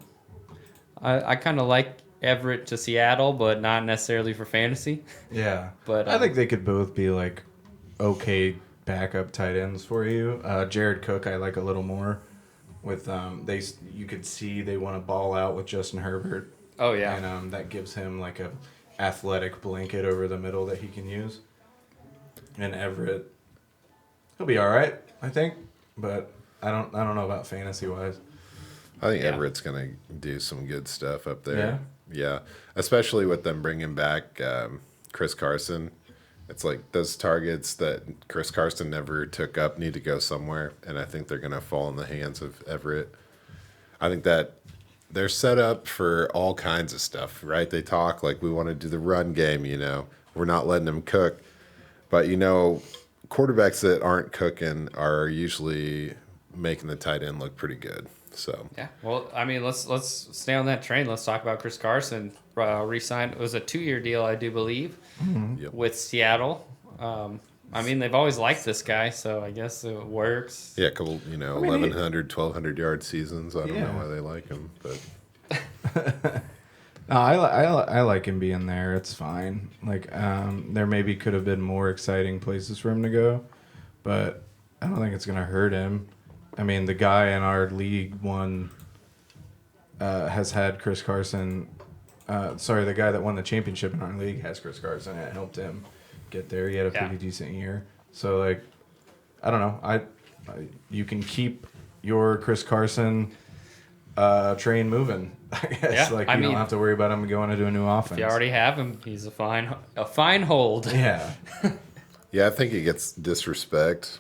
I kind of like Everett to Seattle, but not necessarily for fantasy. Yeah. But I think they could both be okay backup tight ends for you. Jared Cook I like a little more. With you could see they want to ball out with Justin Herbert. Oh yeah. And that gives him a athletic blanket over the middle that he can use. And Everett, he'll be all right, I think, but I don't know about fantasy wise. I think Everett's going to do some good stuff up there. Yeah. Especially with them bringing back Chris Carson. It's like those targets that Chris Carson never took up need to go somewhere, and I think they're going to fall in the hands of Everett. I think that they're set up for all kinds of stuff, right? They talk like we want to do the run game, We're not letting them cook. But, quarterbacks that aren't cooking are usually making the tight end look pretty good. So yeah, well, I mean, let's stay on that train. Let's talk about Chris Carson. Re-signed. It was a 2-year deal, I do believe, with Seattle. I mean, they've always liked this guy, so I guess it works. Yeah, a couple, 1,100, 1,200 yard seasons. I don't know why they like him, but no, I like him being there. It's fine. There maybe could have been more exciting places for him to go, but I don't think it's gonna hurt him. I mean, the guy in our league has had Chris Carson. The guy that won the championship in our league has Chris Carson. It helped him get there. He had a pretty decent year. So, I don't know. You can keep your Chris Carson train moving. I guess. You don't have to worry about him going into a new offense. If you already have him, he's a fine hold. Yeah. Yeah, I think he gets disrespect.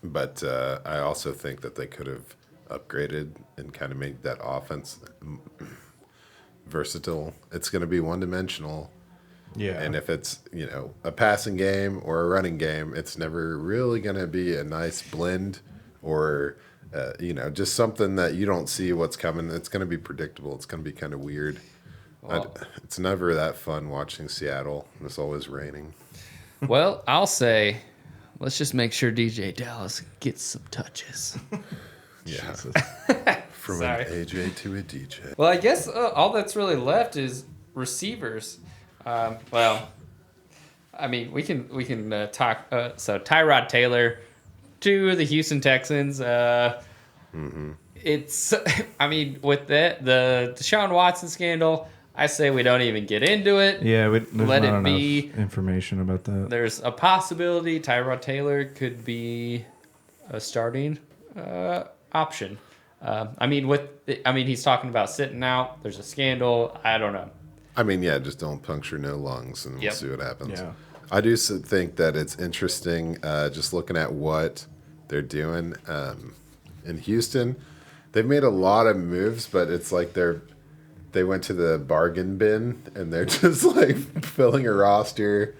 But I also think that they could have upgraded and kind of made that offense versatile. It's going to be one-dimensional. Yeah. And if it's, a passing game or a running game, it's never really going to be a nice blend or, just something that you don't see what's coming. It's going to be predictable. It's going to be kind of weird. Well, it's never that fun watching Seattle. It's always raining. Well, I'll say... Let's just make sure DJ Dallas gets some touches. Yeah. From Sorry. an AJ to a DJ. Well, I guess all that's really left is receivers. Well, I mean, we can talk. So Tyrod Taylor to the Houston Texans. It's, I mean, with the Deshaun Watson scandal, I say we don't even get into it. Yeah, there's let not it be. Enough information about that. There's a possibility Tyrod Taylor could be a starting option. I mean, he's talking about sitting out. There's a scandal. I don't know. I mean, yeah, just don't puncture no lungs, and we'll see what happens. Yeah. I do think that it's interesting, just looking at what they're doing in Houston. They've made a lot of moves, but it's like they went to the bargain bin and they're just like filling a roster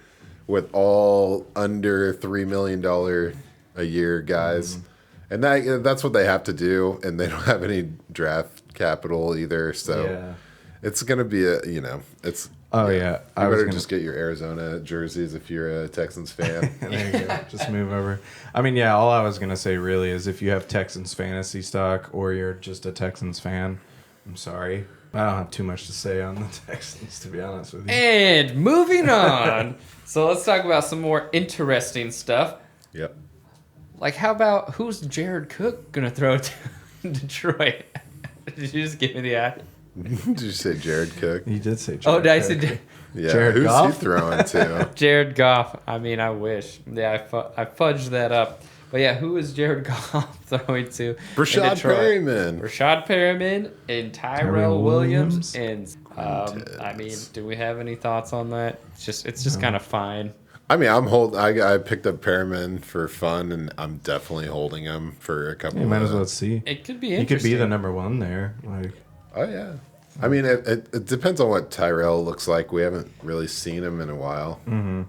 with all under $3 million a year guys. And that's what they have to do. And they don't have any draft capital either. So it's going to be it's. Oh, yeah. You better just get your Arizona jerseys if you're a Texans fan. There you go. Just move over. I mean, yeah, all I was going to say really is if you have Texans fantasy stock or you're just a Texans fan, I'm sorry. I don't have too much to say on the Texans, to be honest with you. And moving on. So let's talk about some more interesting stuff. Yep. Like, how about who's Jared Cook going to throw to Detroit? Did you just give me the eye? Did you say Jared Cook? You did say Jared Oh, did I Cook. say Yeah, Jared who's Goff? he throwing to? Jared Goff? I mean, I wish. Yeah, I fudged that up. But yeah, who is Jared Goff throwing to? Rashad Perryman. Rashad Perryman and Tyrell Williams. And I mean, do we have any thoughts on that? It's just kind of fine. I mean, I picked up Perriman for fun, and I'm definitely holding him for a couple. You might as well see. It could be He interesting. could be the number one there. Like, oh yeah. I mean, it depends on what Tyrell looks like. We haven't really seen him in a while. Mm-hmm.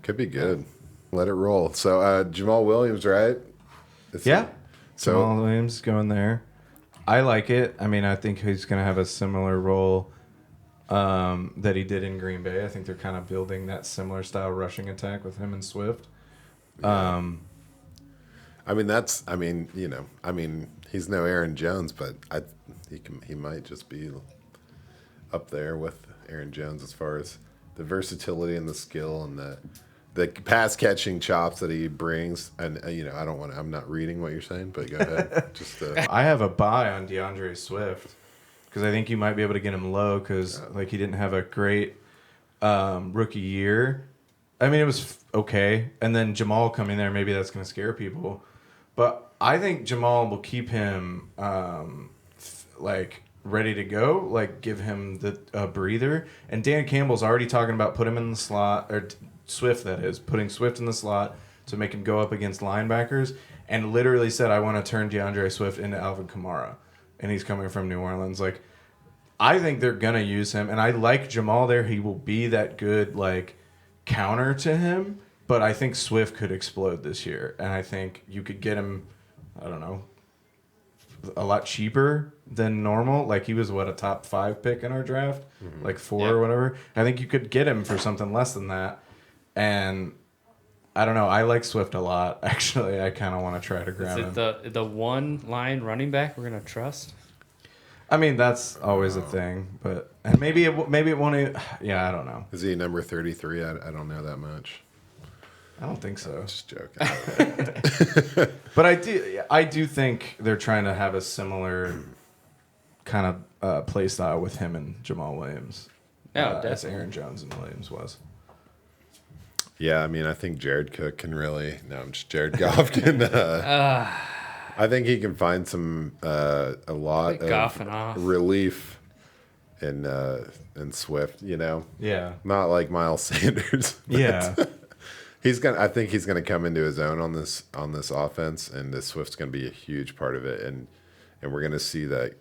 Could be good. Let it roll. So Jamal Williams, right? yeah. So Jamal Williams going there. I like it. I mean, I think he's going to have a similar role that he did in Green Bay. I think they're kind of building that similar style rushing attack with him and Swift. I mean, he's no Aaron Jones, but he might just be up there with Aaron Jones as far as the versatility and the skill and the pass catching chops that he brings. And I'm not reading what you're saying, but go ahead. Just I have a buy on DeAndre Swift because I think you might be able to get him low because he didn't have a great rookie year. I mean, it was okay. And then Jamal coming there, maybe that's going to scare people. But I think Jamal will keep him ready to go, give him the breather. And Dan Campbell's already talking about put him in the slot, or Swift, that is, putting Swift in the slot to make him go up against linebackers, and literally said, I want to turn DeAndre Swift into Alvin Kamara. And he's coming from New Orleans. I think they're going to use him, and I like Jamal there. He will be that good, counter to him, but I think Swift could explode this year, and I think you could get him, I don't know, a lot cheaper than normal. He was a top 5 pick in our draft, 4 or whatever. I think you could get him for something less than that. And I don't know. I like Swift a lot. Actually, I kind of want to try to grab him. Is it the one line running back we're gonna trust? I mean, that's always a thing, and maybe it won't. Yeah, I don't know. is he number 33? I don't know that much. I don't think so. Just joking. But I do think they're trying to have a similar kind of play style with him and Jamal Williams. As Aaron Jones and Williams was. Yeah, I mean, I think Jared Cook can really. No, I'm just Jared Goff can. I think he can find some a lot of relief in Swift. Yeah. Not like Miles Sanders. Yeah. I think he's gonna come into his own on this offense, and this Swift's gonna be a huge part of it, and we're gonna see that.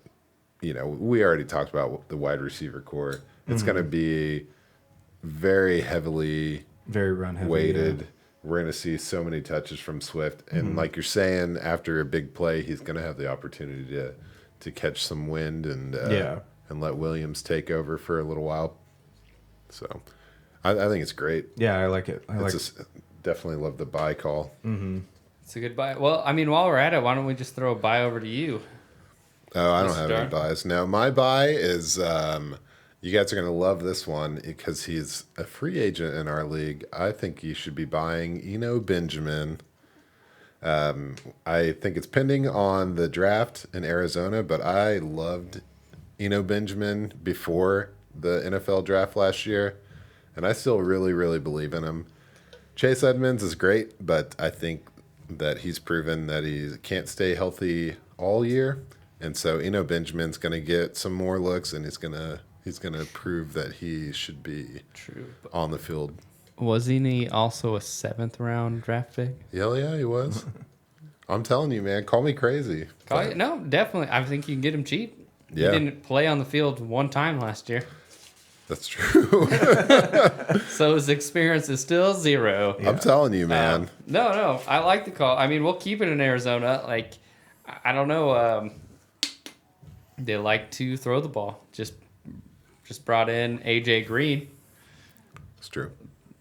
We already talked about the wide receiver core. It's gonna be very heavily. Very run heavy. Weighted. Yeah. We're going to see so many touches from Swift. And like you're saying, after a big play, he's going to have the opportunity to catch some wind and let Williams take over for a little while. So I think it's great. Yeah, I like it. Definitely love the buy call. Mm-hmm. It's a good buy. Well, I mean, while we're at it, why don't we just throw a buy over to you? Oh, I don't have any buys. No, my buy is you guys are going to love this one because he's a free agent in our league. I think you should be buying Eno Benjamin. I think it's pending on the draft in Arizona, but I loved Eno Benjamin before the NFL draft last year, and I still really, really believe in him. Chase Edmonds is great, but I think that he's proven that he can't stay healthy all year, and so Eno Benjamin's going to get some more looks, and he's going to prove that he should be on the field. Wasn't he also a 7th round draft pick? Yeah, he was. I'm telling you, man. Call me crazy. No, definitely. I think you can get him cheap. Yeah. He didn't play on the field one time last year. That's true. So his experience is still 0. I'm telling you, man. No, I like the call. I mean, we'll keep it in Arizona. Like, I don't know. They like to throw the ball. Just brought in AJ Green, It's true.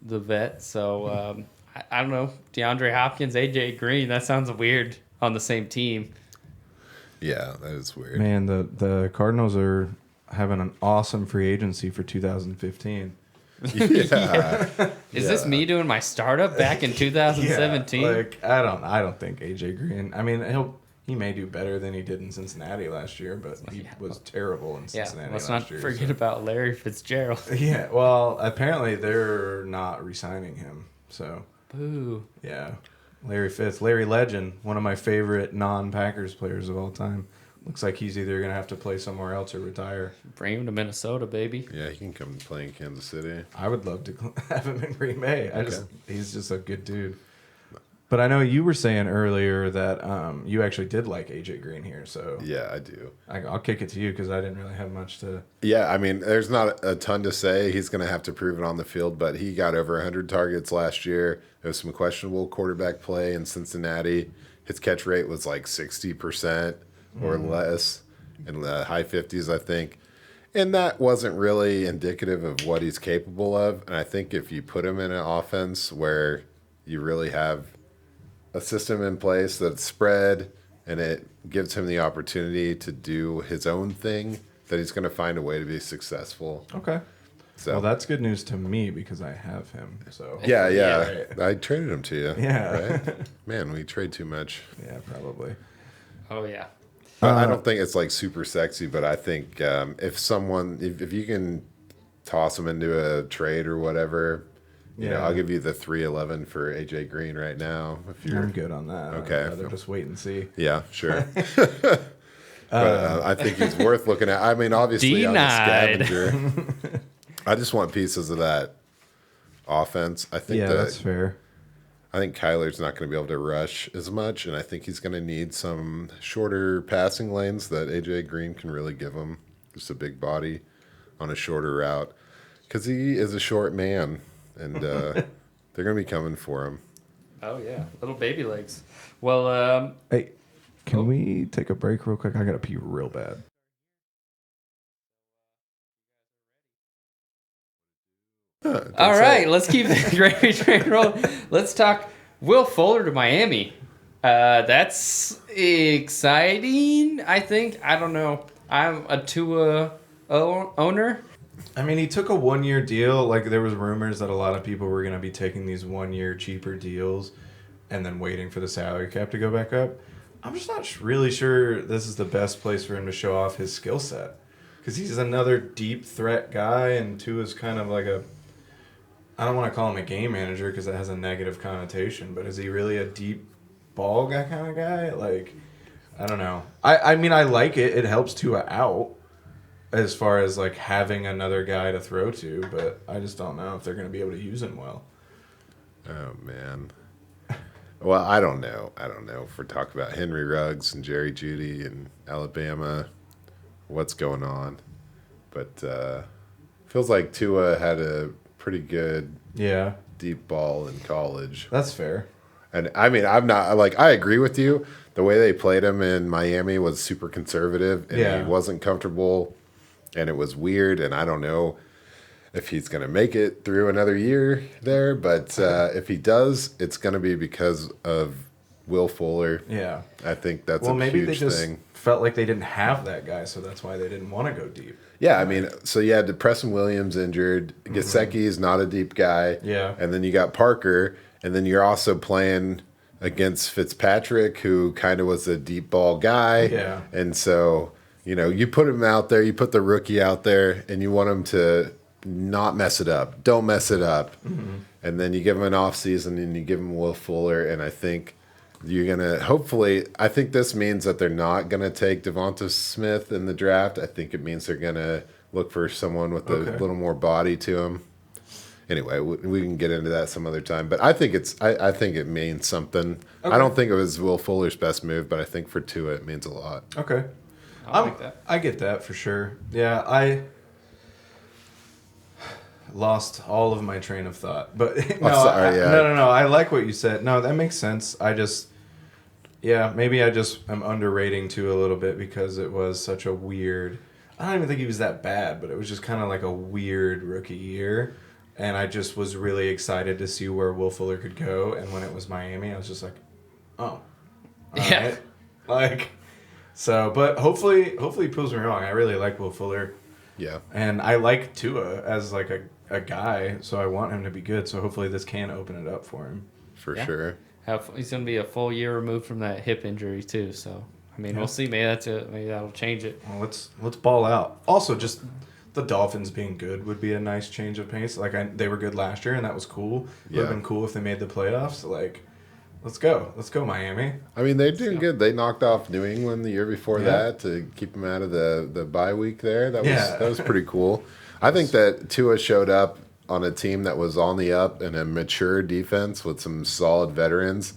the vet. So I don't know. DeAndre Hopkins, AJ Green. That sounds weird on the same team. Yeah, that is weird. Man, the Cardinals are having an awesome free agency for 2015. Yeah. Is this me doing my startup back in 2017? Yeah, like I don't think AJ Green. I mean, he may do better than he did in Cincinnati last year, but he was terrible in Cincinnati let's last not year. forget about Larry Fitzgerald. Yeah, well, apparently they're not re-signing him. So Boo. yeah, Larry Legend, one of my favorite non-Packers players of all time. Looks like he's either going to have to play somewhere else or retire. Bring him to Minnesota, baby. Yeah, he can come and play in Kansas City. I would love to have him in Green Bay. He's just a good dude. But I know you were saying earlier that you actually did like AJ Green here, so Yeah, I do. I'll kick it to you because I didn't really have much to. Yeah, I mean, there's not a ton to say. He's going to have to prove it on the field, but he got over 100 targets last year. There was some questionable quarterback play in Cincinnati. His catch rate was like 60% or less, in the high 50s, I think. And that wasn't really indicative of what he's capable of. And I think if you put him in an offense where you really have a system in place that's spread and it gives him the opportunity to do his own thing, that he's going to find a way to be successful. Okay. So Well, that's good news to me because I have him. So yeah. Right. I traded him to you. Yeah. Right? Man, we trade too much. Yeah, probably. Oh, yeah. But I don't think it's like super sexy, but I think if you can toss him into a trade or whatever, you know, I'll give you the 311 for AJ Green right now. If you're I'm good on that. Okay. I'd rather just wait and see. Yeah, sure. But I think he's worth looking at. I mean, obviously, Denied. I'm a scavenger. I just want pieces of that offense. I think That's fair. I think Kyler's not going to be able to rush as much, and I think he's going to need some shorter passing lanes that AJ Green can really give him. Just a big body on a shorter route, because he is a short man, and they're going to be coming for him. Oh, yeah. Little baby legs. Well, Hey, can we take a break real quick? I gotta pee real bad. all right. Let's keep the gravy train rolling. Let's talk Will Fuller to Miami. That's exciting, I think. I don't know. I'm a Tua owner. I mean, he took a 1-year deal. Like, there was rumors that a lot of people were going to be taking these 1-year cheaper deals and then waiting for the salary cap to go back up. I'm just not really sure this is the best place for him to show off his skill set. Because he's another deep threat guy, and Tua's kind of like I don't want to call him a game manager because that has a negative connotation, but is he really a deep ball guy kind of guy? Like, I don't know. I mean, I like it. It helps Tua out as far as like having another guy to throw to, but I just don't know if they're going to be able to use him well. Oh man. Well, I don't know. If we're talking about Henry Ruggs and Jerry Jeudy and Alabama, what's going on? But feels like Tua had a pretty good deep ball in college. That's fair. And I mean, I'm not like, I agree with you. The way they played him in Miami was super conservative, and he wasn't comfortable, and it was weird. And I don't know if he's going to make it through another year there, but if he does, it's going to be because of Will Fuller. Yeah. I think that's Maybe huge they just thing. felt like they didn't have that guy, so that's why they didn't want to go deep. Yeah, I mean, so you had Preston Williams injured. Gesicki is not a deep guy. Yeah. And then you got Parker, and then you're also playing against Fitzpatrick, who kind of was a deep ball guy. Yeah. And so, you know, you put him out there, you put the rookie out there, and you want him to not mess it up. Don't mess it up. Mm-hmm. And then you give him an off season, and you give him Will Fuller, and I think you're going to, hopefully, I think this means that they're not going to take Devonta Smith in the draft. I think it means they're going to look for someone with a little more body to him. anyway, we can get into that some other time. But I think I think it means something. Okay. I don't think it was Will Fuller's best move, but I think for Tua it means a lot. Okay. I like that. I get that for sure. Yeah, I lost all of my train of thought. But no. I like what you said. No, that makes sense. Maybe I just am underrating Tua a little bit because it was such a weird. I don't even think he was that bad, but it was just kind of like a weird rookie year. And I just was really excited to see where Will Fuller could go. And when it was Miami, I was just like, oh, all right. Like, so, but hopefully he proves me wrong. I really like Will Fuller. Yeah. And I like Tua as like a guy, so I want him to be good. So hopefully this can open it up for him. For sure. He's going to be a full year removed from that hip injury too. So I mean, we'll see. Maybe that'll change it. Well, let's ball out. Also, just the Dolphins being good would be a nice change of pace. Like they were good last year, and that was cool. It would have been cool if they made the playoffs. Like, let's go, Miami. I mean, they're doing good. They knocked off New England the year before that to keep them out of the bye week there. That was pretty cool. I think that Tua showed up on a team that was on the up and a mature defense with some solid veterans,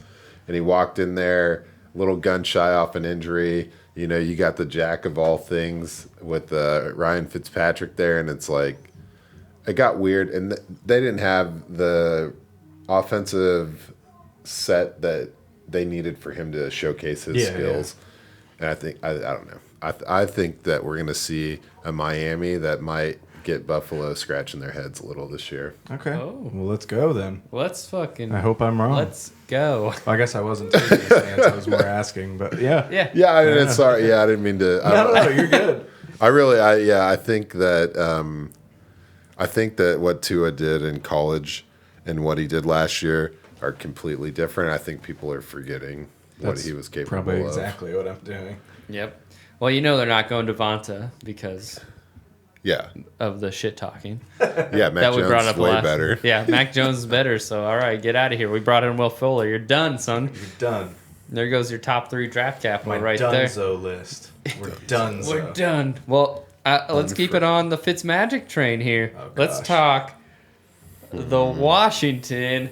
and he walked in there a little gun shy off an injury. You know, you got the jack of all things with Ryan Fitzpatrick there, and it's like it got weird, and they didn't have the offensive set that they needed for him to showcase his skills. And I think I don't know. I think that we're going to see a Miami that might get Buffalo scratching their heads a little this year. Okay. Oh. Well, let's go then. I hope I'm wrong. Let's go. Well, I guess I wasn't taking a stance. I was more asking, but yeah. Yeah, I mean, sorry. Yeah, I didn't mean to. No, you're good. I think that what Tua did in college and what he did last year are completely different. I think people are forgetting what he was capable probably of. Exactly what I'm doing. Yep. Well, you know they're not going to Vonta because of the shit talking. Yeah, Mac Jones is way better. Yeah, Mac Jones is better. So, all right, get out of here. We brought in Will Fuller. You're done, son. You're done. There goes your top 3 draft capital My right there. Dunzo list. We're done. We're done. Well, let's keep it on the Fitzmagic train here. Let's talk the Washington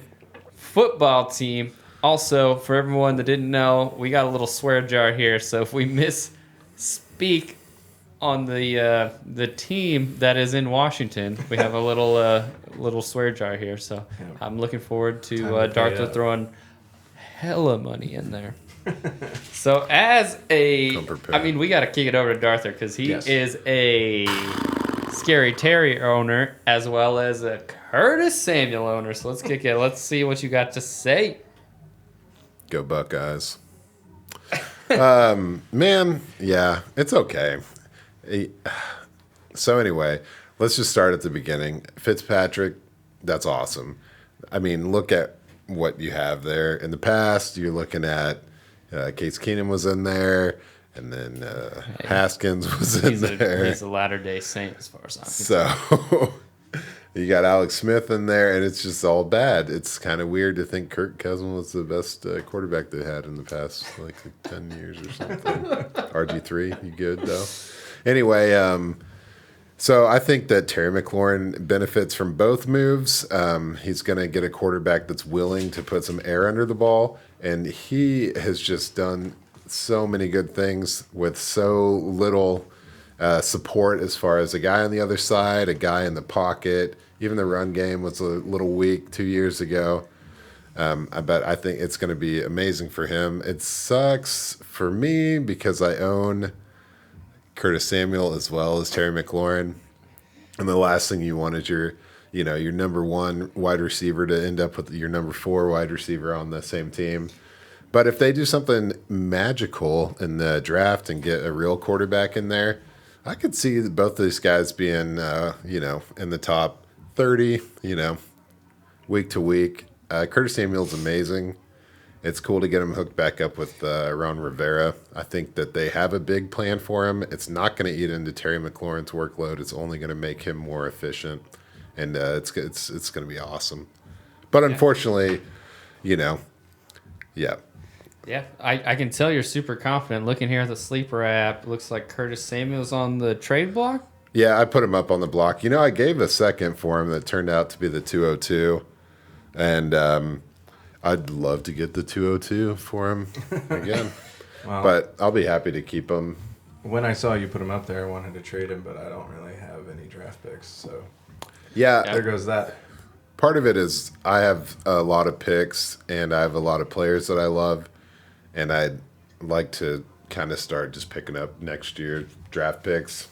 football team. Also, for everyone that didn't know, we got a little swear jar here. So if we misspeak on the team that is in Washington, we have a little swear jar here. So I'm looking forward to Dartha throwing hella money in there. So we got to kick it over to Dartha because he is a Scary Terrier owner as well as a Curtis Samuel owner. So let's kick it. Let's see what you got to say. Go Buckeyes. Man, yeah, it's okay. So anyway, let's just start at the beginning. Fitzpatrick, that's awesome. I mean, look at what you have there. In the past, you're looking at Case Keenum was in there, and then Haskins was in there. He's a Latter-day Saint as far as I'm concerned. So you got Alex Smith in there, and it's just all bad. It's kind of weird to think Kirk Cousins was the best quarterback they had in the past, like 10 years or something. RG3, you good, though? Anyway, so I think that Terry McLaurin benefits from both moves. He's going to get a quarterback that's willing to put some air under the ball, and he has just done so many good things with so little support as far as a guy on the other side, a guy in the pocket. Even the run game was a little weak 2 years ago. But I think it's going to be amazing for him. It sucks for me because I own Curtis Samuel as well as Terry McLaurin. And the last thing you want is your number 1 wide receiver to end up with your number 4 wide receiver on the same team. But if they do something magical in the draft and get a real quarterback in there, I could see both these guys being, in the top 30, week to week. Curtis Samuel's amazing. It's cool to get him hooked back up with Ron Rivera. I think that they have a big plan for him. It's not going to eat into Terry McLaurin's workload. It's only going to make him more efficient, and it's going to be awesome. But unfortunately, yeah. Yeah, I can tell you're super confident. Looking here at the Sleeper app, looks like Curtis Samuel's on the trade block. Yeah, I put him up on the block. You know, I gave a second for him that turned out to be the 202. And I'd love to get the 202 for him again. Well, but I'll be happy to keep him. when I saw you put him up there, I wanted to trade him, but I don't really have any draft picks. So Yeah, there goes that. part of it is I have a lot of picks and I have a lot of players that I love. And I'd like to kind of start just picking up next year draft picks.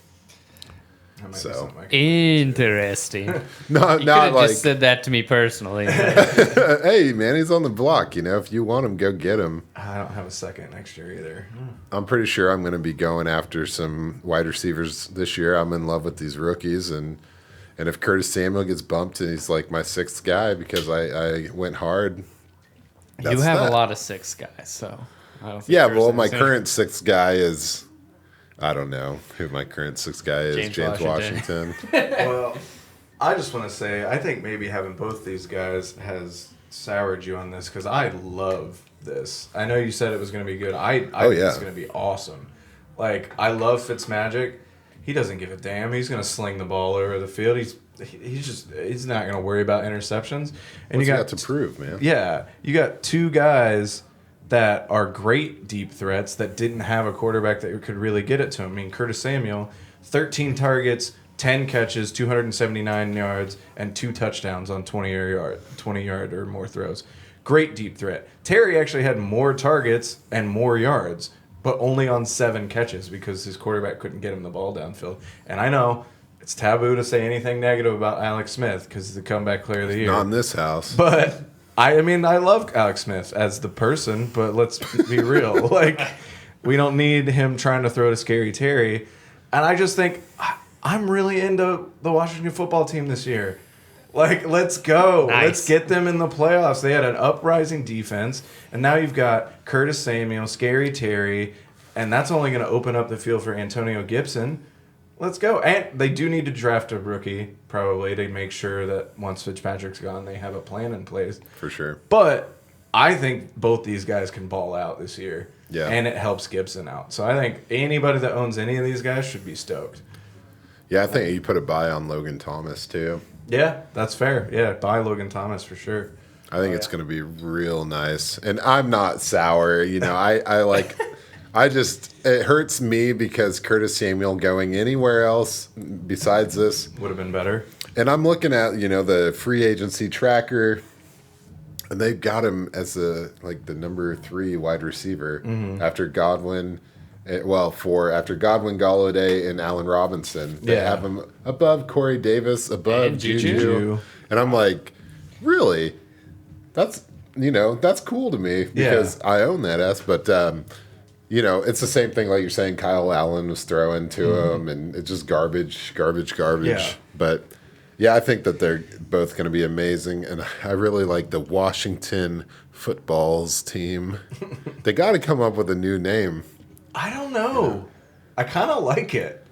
That might be So. something I can Interesting. Not You could not have like, just said that to me personally. hey, man, he's on the block. You know, if you want him, go get him. I don't have a second next year either. I'm pretty sure I'm going to be going after some wide receivers this year. I'm in love with these rookies, and if Curtis Samuel gets bumped and he's like my sixth guy because I went hard. You have a lot of six guys, so I don't think Yeah, there's well, my anything- current sixth guy is, I don't know who my current sixth guy is. James Washington. Well, I just want to say, I think maybe having both these guys has soured you on this because I love this. I know you said it was going to be good. I think it's going to be awesome. Like, I love Fitzmagic. He doesn't give a damn. He's going to sling the ball over the field. He's not going to worry about interceptions. And What's he got to prove, man? Yeah, you got two guys that are great deep threats that didn't have a quarterback that could really get it to him. I mean, Curtis Samuel, 13 targets, 10 catches, 279 yards, and 2 touchdowns on 20-yard or more throws. Great deep threat. Terry actually had more targets and more yards, but only on 7 catches because his quarterback couldn't get him the ball downfield. And I know it's taboo to say anything negative about Alex Smith because he's the comeback player of the year. Not in this house. But I mean, I love Alex Smith as the person, but let's be real. Like, we don't need him trying to throw to Scary Terry. And I just think I'm really into the Washington football team this year. Like, let's go. Nice. Let's get them in the playoffs. They had an uprising defense, and now you've got Curtis Samuel, Scary Terry, and that's only going to open up the field for Antonio Gibson. Let's go. And they do need to draft a rookie, probably, to make sure that once Fitzpatrick's gone, they have a plan in place. For sure. But I think both these guys can ball out this year. Yeah. And it helps Gibson out. So I think anybody that owns any of these guys should be stoked. Yeah, I think you put a buy on Logan Thomas, too. Yeah, that's fair. Yeah, buy Logan Thomas for sure. I think it's going to be real nice. And I'm not sour. You know, I like... it hurts me because Curtis Samuel going anywhere else besides this. Would have been better. And I'm looking at, the free agency tracker, and they've got him as the number 3 wide receiver after Godwin. After Godwin, Golladay, and Allen Robinson. They have him above Corey Davis, above And Juju. And I'm like, really? That's cool to me because I own that ass. But, it's the same thing like you're saying Kyle Allen was throwing to him, and it's just garbage. Yeah. But, yeah, I think that they're both going to be amazing. And I really like the Washington Footballs team. They got to come up with a new name. I don't know. I kind of like it.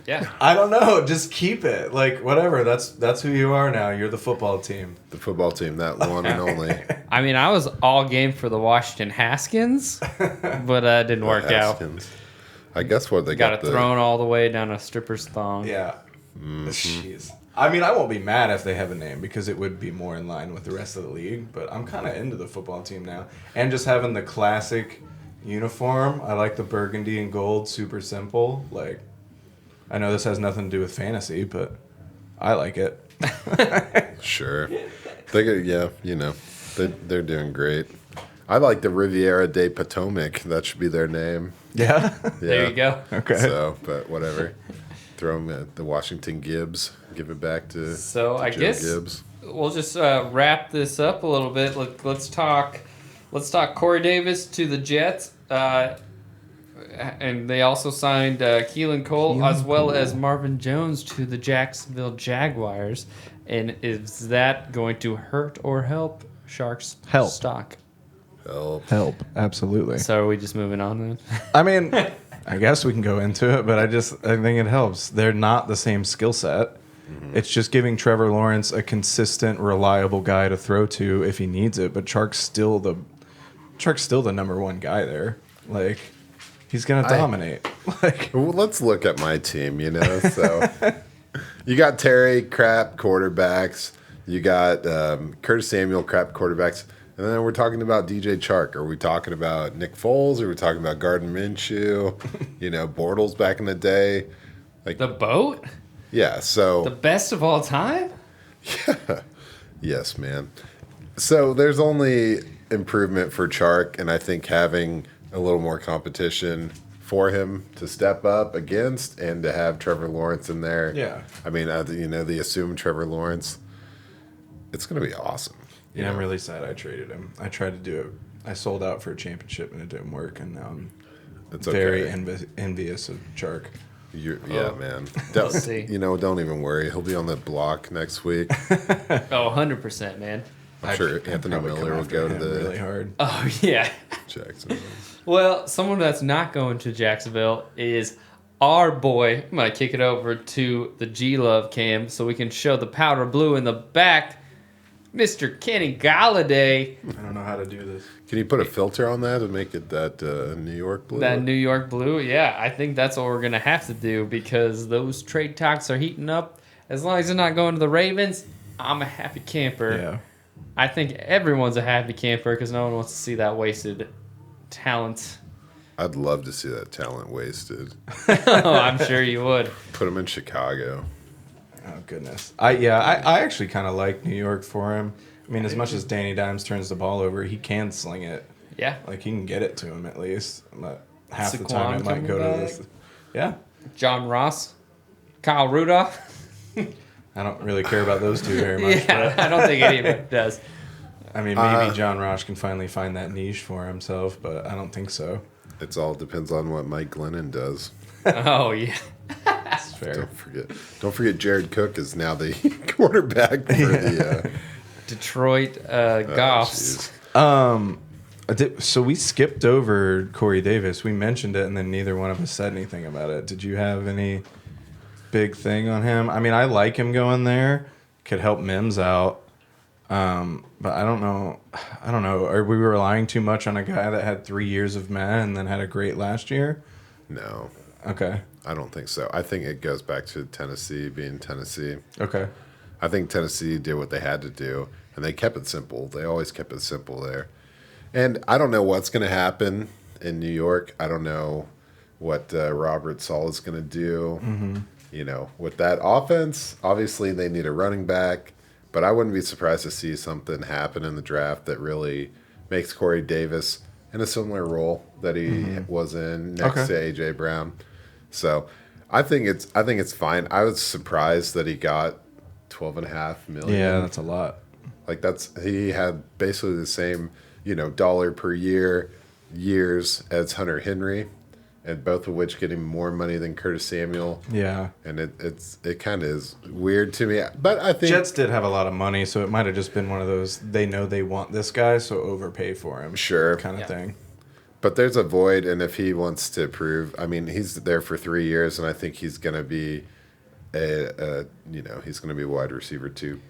Yeah. I don't know. Just keep it. Whatever. That's who you are now. You're the football team. The football team, that one and only. I mean, I was all game for the Washington Haskins, but it didn't work out. Haskins. I guess what they Got got it thrown all the way down a stripper's thong. Yeah. Jeez. I mean, I won't be mad if they have a name because it would be more in line with the rest of the league, but I'm kind of into the football team now. And just having the classic uniform. I like the burgundy and gold, super simple. I know this has nothing to do with fantasy, but I like it. Sure. They're doing great. I like the Riviera de Potomac. That should be their name. Yeah? There you go. Okay. So, but whatever. Throw them at the Washington Gibbs. Give it back to So I Joe guess Gibbs. we'll just wrap this up a little bit. Let's talk Corey Davis to the Jets. And they also signed Keelan Cole as well as Marvin Jones to the Jacksonville Jaguars. And is that going to hurt or help Sharks Help. stock? Help. Absolutely. So are we just moving on then? I mean, I guess we can go into it, but I think it helps. They're not the same skill set. It's just giving Trevor Lawrence a consistent, reliable guy to throw to if he needs it. But Chark's still the number 1 guy there. He's gonna dominate. Like, Well, let's look at my team, So you got Terry, crap quarterbacks. You got Curtis Samuel, crap quarterbacks. And then we're talking about DJ Chark. Are we talking about Nick Foles? Are we talking about Gardner Minshew? Bortles back in the day. Like The boat? Yeah, so... The best of all time? Yes, man. So there's only improvement for Chark, and I think having a little more competition for him to step up against and to have Trevor Lawrence in there. Yeah. I mean, the assumed Trevor Lawrence, it's going to be awesome. yeah, I'm really sad I traded him. I tried to do it. I sold out for a championship and it didn't work, and now I'm very envious of Chark. Man. We'll see. Don't even worry. He'll be on the block next week. 100%, man. I'm sure Anthony Miller will go to the really hard. Oh, yeah. Jacksonville. Well, someone that's not going to Jacksonville is our boy. I'm going to kick it over to the G-Love cam so we can show the powder blue in the back. Mr. Kenny Galladay. I don't know how to do this. Can you put a filter on that and make it that New York blue? That New York blue, yeah. I think that's what we're going to have to do because those trade talks are heating up. As long as they're not going to the Ravens, I'm a happy camper. Yeah. I think everyone's a happy camper because no one wants to see that wasted talent. I'd love to see that talent wasted. Oh, I'm sure you would. Put him in Chicago. Oh, goodness. I actually kind of like New York for him. I mean, as much as Danny Dimes turns the ball over, he can sling it. Yeah. Like, he can get it to him at least. But half the Saquon time it might coming go to back. this. Yeah. John Ross, Kyle Rudolph. I don't really care about those two very much. Yeah, I don't think any of it does. But, I mean, maybe John Ross can finally find that niche for himself, but I don't think so. It all depends on what Mike Glennon does. Oh, yeah. That's fair. Don't forget Jared Cook is now the quarterback for the Detroit Goffs. So we skipped over Corey Davis. We mentioned it, and then neither one of us said anything about it. Did you have any big thing on him? I mean, I like him going there. Could help Mims out. But I don't know. Are we relying too much on a guy that had 3 years of meh and then had a great last year? No. Okay. I don't think so. I think it goes back to Tennessee being Tennessee. Okay. I think Tennessee did what they had to do, and they kept it simple. They always kept it simple there. And I don't know what's going to happen in New York. I don't know what Robert Sala is going to do. Mm-hmm. With that offense, obviously they need a running back, but I wouldn't be surprised to see something happen in the draft that really makes Corey Davis in a similar role that he was in next to A.J. Brown. So I think it's fine. I was surprised that he got $12.5 million. Yeah, that's a lot. Like he had basically the same, dollar per years as Hunter Henry, and both of which getting more money than Curtis Samuel. Yeah. And it kind of is weird to me. But I think Jets did have a lot of money, so it might have just been one of those they know they want this guy, so overpay for him. Sure. Kind of thing. But there's a void, and if he wants to prove, I mean, he's there for 3 years, and I think he's going to be he's going to be wide receiver 2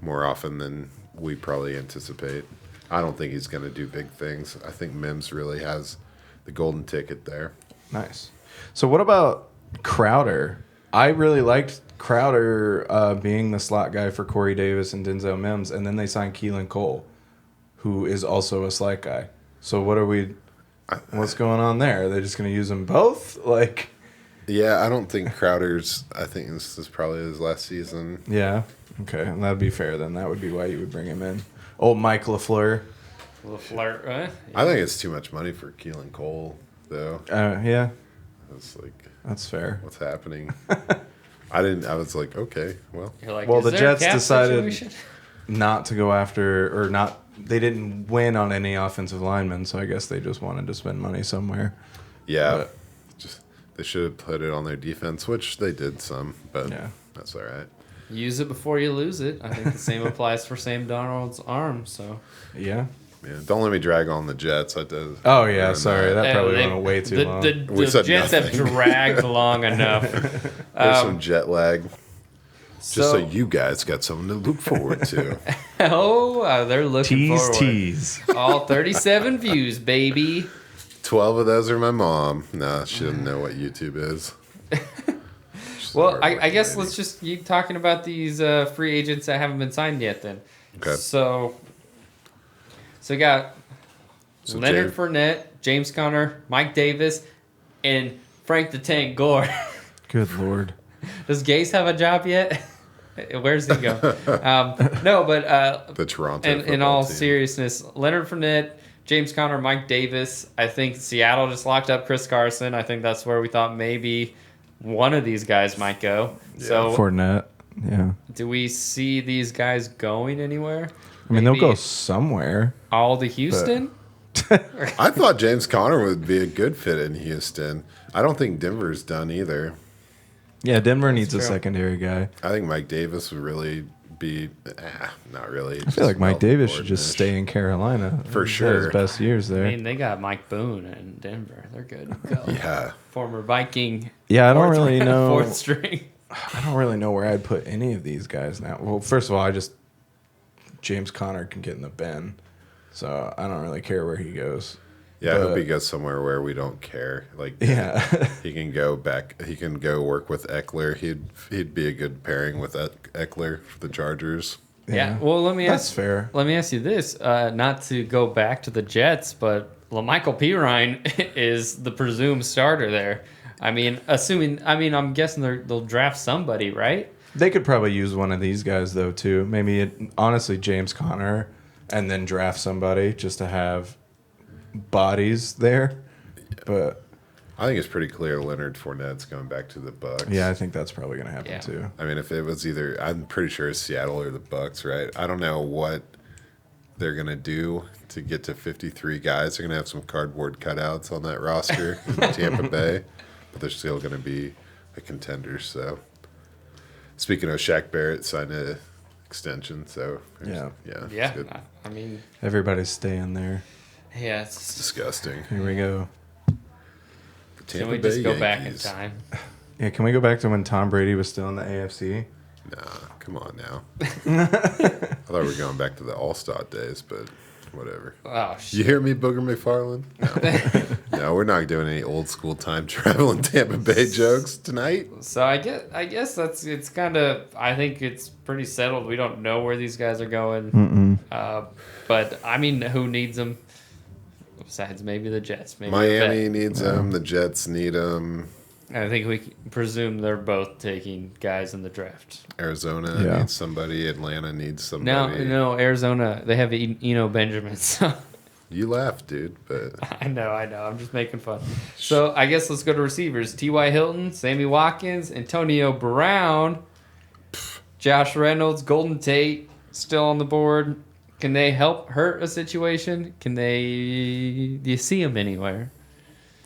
more often than we probably anticipate. I don't think he's going to do big things. I think Mims really has the golden ticket there. Nice. So what about Crowder? I really liked Crowder being the slot guy for Corey Davis and Denzel Mims, and then they signed Keelan Cole, who is also a slot guy. So what's going on there? Are they just going to use them both? Yeah, I don't think Crowder's. I think this is probably his last season. Yeah. Okay, and that'd be fair then. That would be why you would bring him in. Old Mike LaFleur. LaFleur, right? Yeah. I think it's too much money for Keelan Cole, though. Yeah. It's like, that's fair. what's happening? I was like, okay, well. You're like, Well, is the there a Jets cap decided situation? not to go after, or not. They didn't win on any offensive linemen, so I guess they just wanted to spend money somewhere. Yeah. They should have put it on their defense, which they did some, but that's all right. Use it before you lose it. I think the same applies for Sam Darnold's arm. So Yeah. Yeah, don't let me drag on the Jets. That does. Oh yeah, sorry, that probably they- went way too long. We The said Jets have nothing. dragged long enough. There's some jet lag. Just so you guys got something to look forward to. They're looking forward. Tease. All 37 views, baby. 12 of those are my mom. No, she doesn't know what YouTube is. Well, I guess let's just keep talking about these free agents that haven't been signed yet then. Okay. So we got Leonard Fournette, James Conner, Mike Davis, and Frank the Tank Gore. Good Lord. Does Gase have a job yet? Where's he go? No, but the Toronto. in all seriousness, Leonard Fournette, James Conner, Mike Davis. I think Seattle just locked up Chris Carson. I think that's where we thought maybe one of these guys might go. Yeah. So Fournette. Yeah. Do we see these guys going anywhere? I mean, they'll go somewhere. All to Houston? I thought James Conner would be a good fit in Houston. I don't think Denver's done either. Yeah, Denver needs a secondary guy. I think Mike Davis would really be, not really. I feel like Mike Davis should just stay in Carolina. For sure. His best years there. I mean, they got Mike Boone in Denver. They're good to go. Yeah. Former Viking. Yeah, I don't really know. Fourth string. I don't really know where I'd put any of these guys now. Well, first of all, James Conner can get in the bin, so I don't really care where he goes. Yeah, I hope he goes somewhere where we don't care. Like, yeah, he can go back. He can go work with Eckler. He'd be a good pairing with Eckler for the Chargers. Yeah. Well, let me ask. That's fair. Let me ask you this: not to go back to the Jets, but LaMichael Pirine is the presumed starter there. I mean, I'm guessing they'll draft somebody, right? They could probably use one of these guys though too. Maybe honestly, James Conner, and then draft somebody just to have bodies there. But I think it's pretty clear Leonard Fournette's going back to the Bucs. Yeah, I think that's probably going to happen too. I mean, if it was either, I'm pretty sure it's Seattle or the Bucs, right? I don't know what they're going to do to get to 53 guys. They're going to have some cardboard cutouts on that roster in Tampa Bay, but they're still going to be a contender. So, speaking of, Shaq Barrett signed an extension. So, yeah. Good. I mean, everybody's staying there. Yeah, it's disgusting. Here we go. Can we just go back in time? Yeah, can we go back to when Tom Brady was still in the AFC? Nah, come on now. I thought we were going back to the All-Star days, but whatever. Oh, shit. You hear me, Booger McFarland? No. No, we're not doing any old school time travel in Tampa Bay jokes tonight. So I guess it's kind of, I think it's pretty settled. We don't know where these guys are going. But I mean, who needs them? Besides maybe the Jets. Maybe Miami needs them. The Jets need them. I think we can presume they're both taking guys in the draft. Arizona needs somebody. Atlanta needs somebody. No, Arizona, they have Eno Benjamin. So. You laugh, dude, but... I know. I'm just making fun. So I guess let's go to receivers. T.Y. Hilton, Sammy Watkins, Antonio Brown, Josh Reynolds, Golden Tate, still on the board. Can they help hurt a situation? Do you see them anywhere?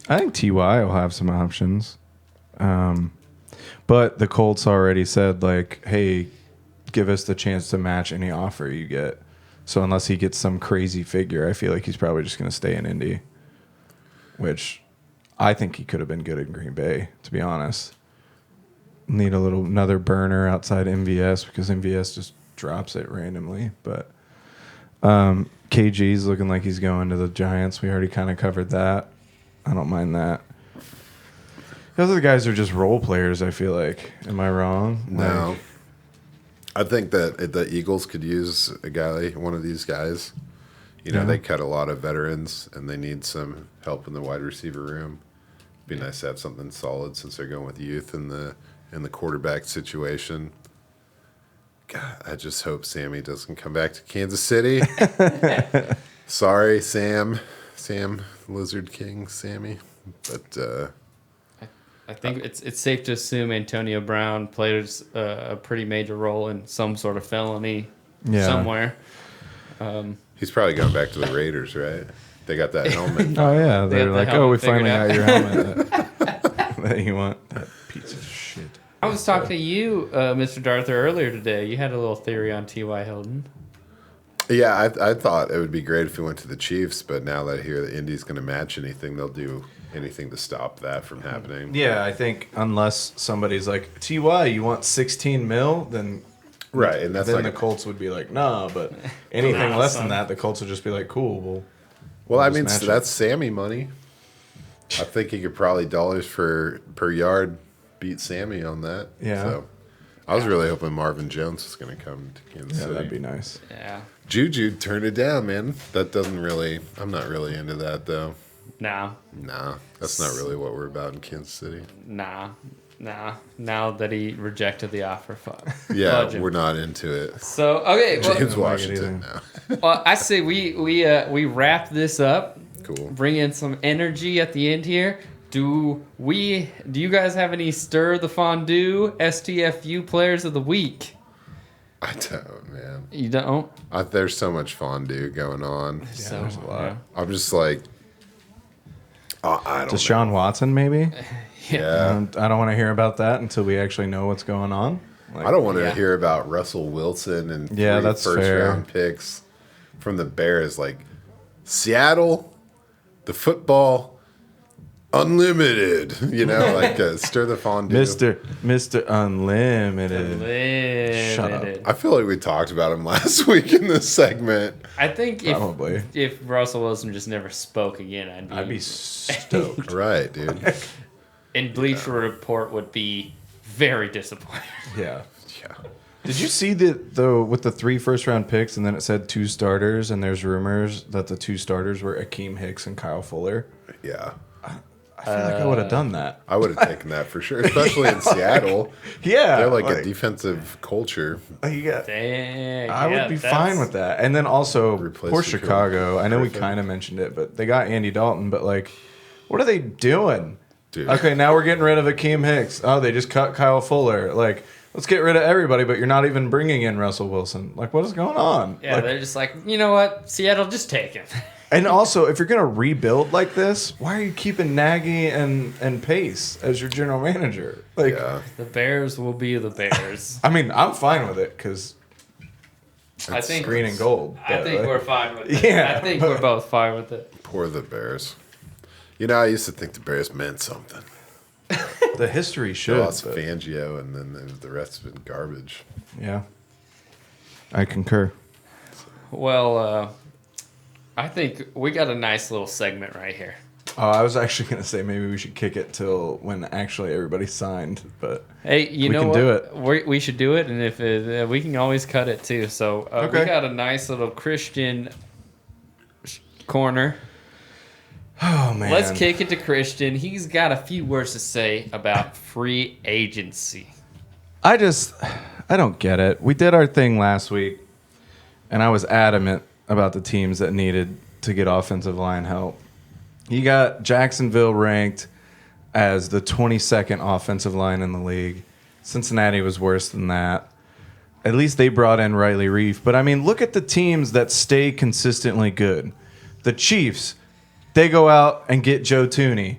I think T.Y. will have some options. But the Colts already said, like, hey, give us the chance to match any offer you get. So unless he gets some crazy figure, I feel like he's probably just going to stay in Indy, which I think he could have been good in Green Bay, to be honest. Need another burner outside MVS because MVS just drops it randomly. But KG's looking like he's going to the Giants. We already kind of covered that. I don't mind that. Those other guys are just role players, I feel like. Am I wrong? No. I think that the Eagles could use one of these guys. You know, they cut a lot of veterans, and they need some help in the wide receiver room. Be nice to have something solid since they're going with youth in the quarterback situation. God, I just hope Sammy doesn't come back to Kansas City. Sorry, Sam, Lizard King, Sammy, but I think it's safe to assume Antonio Brown played a pretty major role in some sort of felony somewhere. He's probably going back to the Raiders, right? They got that helmet. Oh yeah, they're like, we finally got your helmet that you want. That piece of shit. I was talking to you, Mr. Darther, earlier today. You had a little theory on T.Y. Hilton. Yeah, I thought it would be great if he went to the Chiefs, but now that I hear that Indy's going to match anything, they'll do anything to stop that from happening. Yeah, I think unless somebody's like, T.Y., you want 16 mil, then right, and that's then like the Colts would be like, nah, but anything less than that, the Colts would just be like, cool. Well, I mean, that's Sammy money. I think he could probably dollars per yard beat Sammy on that. Yeah. So I was really hoping Marvin Jones was going to come to Kansas City. That'd be nice. Yeah. Juju turned it down, man. That doesn't really. I'm not really into that though. Nah. Nah, that's not really what we're about in Kansas City. Nah. Now that he rejected the offer, Yeah, budget. we're not into it. So okay, well, James Washington now. well, I say we wrap this up. Cool. Bring in some energy at the end here. Do you guys have any stir the fondue STFU players of the week? I don't, man. You don't? There's so much fondue going on. So there's a lot. I'm just like, I don't know. Deshaun Watson, maybe? Yeah. I don't want to hear about that until we actually know what's going on. Like, I don't want to Yeah. hear about Russell Wilson and Yeah, that's first fair. round picks from the Bears. Like Seattle, the football, unlimited. Stir the fondue. Mr. Unlimited. Limited. Shut up. I feel like we talked about him last week in this segment. I think Probably. if Russell Wilson just never spoke again, I'd be stoked. Right, dude. and Bleacher Report would be very disappointed. Yeah. Yeah. Did you see with the 3 first-round picks, and then it said 2 starters, and there's rumors that the 2 starters were Akeem Hicks and Kyle Fuller? Yeah. I feel like I would have done that. I would have taken that for sure, especially in Seattle. Yeah. They're like a defensive culture. Yeah. Dang, I would be that's- fine with that. And then also, Replace poor the Chicago. I know we Griffin. kind of mentioned it, but they got Andy Dalton, but like, what are they doing? Dude. Okay, now we're getting rid of Akeem Hicks. Oh, they just cut Kyle Fuller. Like, let's get rid of everybody, but you're not even bringing in Russell Wilson. Like, what is going on? Yeah, Like, they're just like, you know what, Seattle, just take it. and also, if you're going to rebuild like this, why are you keeping Nagy and Pace as your general manager? Like, Yeah. The Bears will be the Bears. I mean, I'm fine with it because I think green and gold. I but, think like, we're fine with it. Yeah, I think we're both fine with it. Poor the Bears. I used to think the Bears meant something. the history They should. lost but- Fangio, and then the rest has been garbage. Yeah. I concur. Well, I think we got a nice little segment right here. Oh, I was actually going to say maybe we should kick it till when actually everybody signed, but Hey, you We know can what? do it. We should do it, and if we can always cut it too. So we Okay. got a nice little Christian corner. oh man. Let's kick it to Christian. He's got a few words to say about free agency. I don't get it. We did our thing last week, and I was adamant about the teams that needed to get offensive line help. You got Jacksonville ranked as the 22nd offensive line in the league. Cincinnati was worse than that. At least they brought in Riley Reef. But, I mean, look at the teams that stay consistently good. The Chiefs, they go out and get Joe Tooney,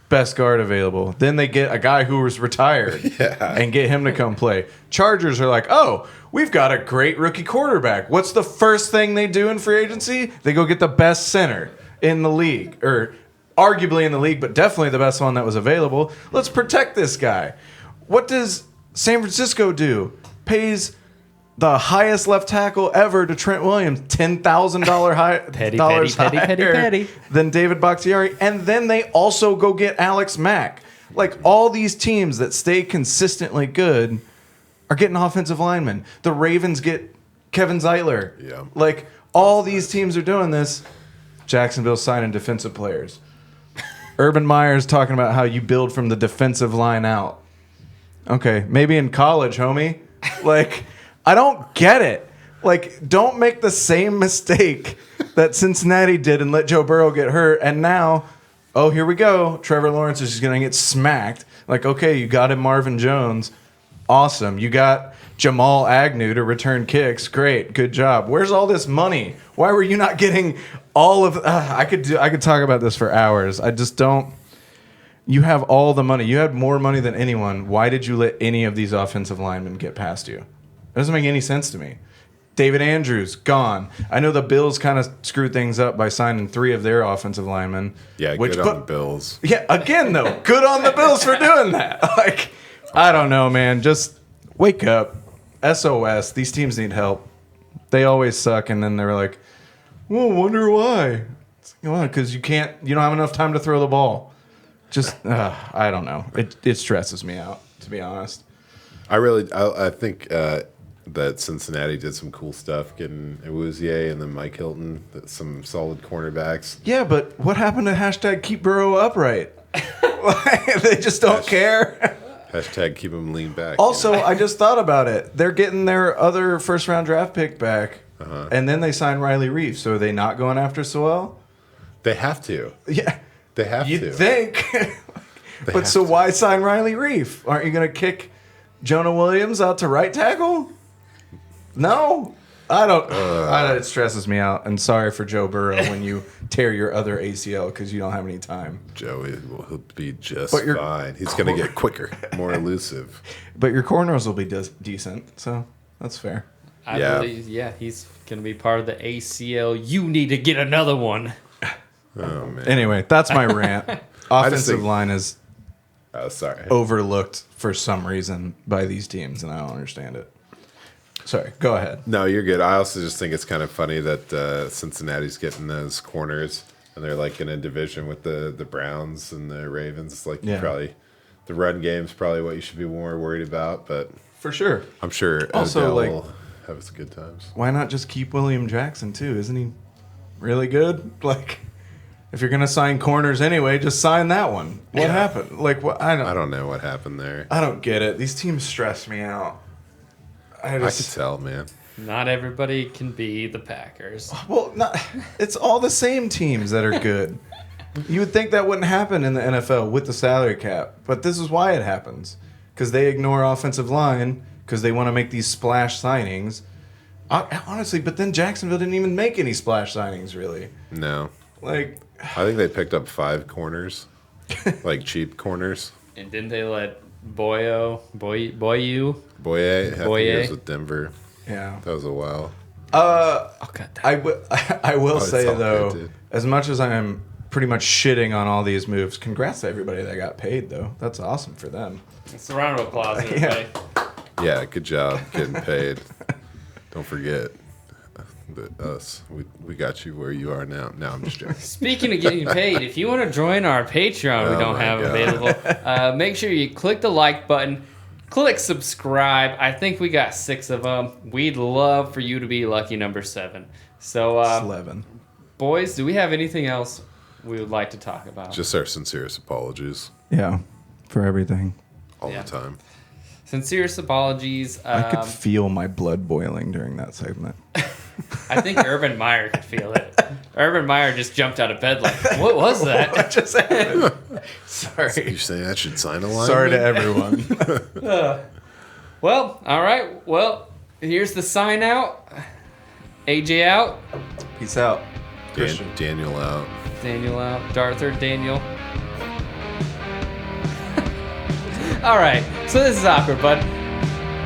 best guard available. Then they get a guy who was retired and get him to come play. Chargers are like, oh, we've got a great rookie quarterback. What's the first thing they do in free agency? They go get the best center in the league, or arguably in the league, but definitely the best one that was available. Let's protect this guy. What does San Francisco do? Pays the highest left tackle ever to Trent Williams, $10,000 higher than David Bakhtiari, and then they also go get Alex Mack. Like, all these teams that stay consistently good are getting offensive linemen. The Ravens get Kevin Zeitler. Yeah. Like, all these teams are doing this. Jacksonville signing defensive players. Urban Meyer's talking about how you build from the defensive line out. Okay, maybe in college, homie. Like, I don't get it. Like, don't make the same mistake that Cincinnati did and let Joe Burrow get hurt. And now, oh, here we go. Trevor Lawrence is just going to get smacked. Like, okay, you got him Marvin Jones. Awesome. You got Jamal Agnew to return kicks. Great. Good job. Where's all this money? Why were you not getting all of... I could talk about this for hours. I just don't... You have all the money. You had more money than anyone. Why did you let any of these offensive linemen get past you? It doesn't make any sense to me. David Andrews, gone. I know the Bills kind of screwed things up by signing 3 of their offensive linemen. Yeah, good on the Bills. Yeah, again, though, good on the Bills for doing that. Like, I don't know, man. Just wake up. SOS. These teams need help. They always suck, and then they're like, well, wonder why. Because you don't have enough time to throw the ball. Just I don't know. It stresses me out, to be honest. I think that Cincinnati did some cool stuff getting Awuzie and then Mike Hilton, some solid cornerbacks. Yeah, but what happened to hashtag keep Burrow upright? They just don't care. Hashtag keep him lean back. Also, I just thought about it. They're getting their other first-round draft pick back, and then they sign Riley Reef. So are they not going after Sewell? They have to. Yeah. They have to. You'd think. But so why sign Riley Reef? Aren't you going to kick Jonah Williams out to right tackle? No. I don't. It stresses me out. And sorry for Joe Burrow when you tear your other ACL because you don't have any time. Joey will be just fine. He's going to get quicker, more elusive. But your corners will be decent, so that's fair. I believe, he's going to be part of the ACL. You need to get another one. Oh, man. Anyway, that's my rant. Offensive line is overlooked for some reason by these teams, and I don't understand it. Sorry, go ahead. No, you're good. I also just think it's kind of funny that Cincinnati's getting those corners, and they're like in a division with the Browns and the Ravens. It's like probably the run game's probably what you should be more worried about, but for sure, I'm sure also Odell will have his good times. Why not just keep William Jackson too? Isn't he really good? Like, if you're gonna sign corners anyway, just sign that one. What happened? Like, what? I don't know what happened there. I don't get it. These teams stress me out. I could tell, man. Not everybody can be the Packers. Well, it's all the same teams that are good. You would think that wouldn't happen in the NFL with the salary cap, but this is why it happens. Because they ignore offensive line because they want to make these splash signings. Honestly, but then Jacksonville didn't even make any splash signings, really. No. Like, I think they picked up 5 corners, like cheap corners. And didn't they let Boye, I think he was with Denver. Yeah. That was a while. I will say, though, as much as I am pretty much shitting on all these moves, congrats to everybody that got paid, though. That's awesome for them. It's a round of applause, everybody. Yeah, good job getting paid. Don't forget us. We got you where you are now. No, I'm just joking. Speaking of getting paid, if you want to join our Patreon, we don't have available, make sure you click the like button, click subscribe. I think we got 6 of them. We'd love for you to be lucky number 7. So, 11. Boys, do we have anything else we would like to talk about? Just our sincerest apologies. Yeah, for everything. All the time. Sincerest apologies. I could feel my blood boiling during that segment. I think Urban Meyer could feel it. Urban Meyer just jumped out of bed like, what was that? What just happened? Sorry. So you're saying I should sign a line? Sorry to everyone. Well, all right. Well, here's the sign out. AJ out. Peace out. Daniel out. Daniel out. Darther, Daniel. All right. So this is awkward, but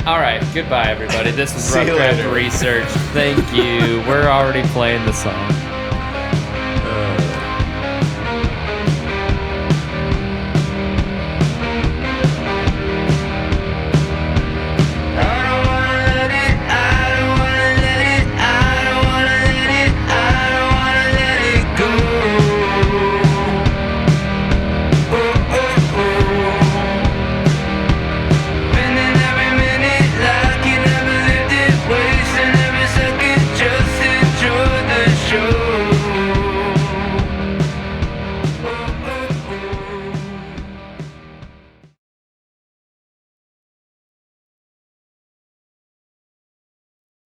all right. Goodbye, everybody. This was Rough Draft Research. Thank you. We're already playing the song.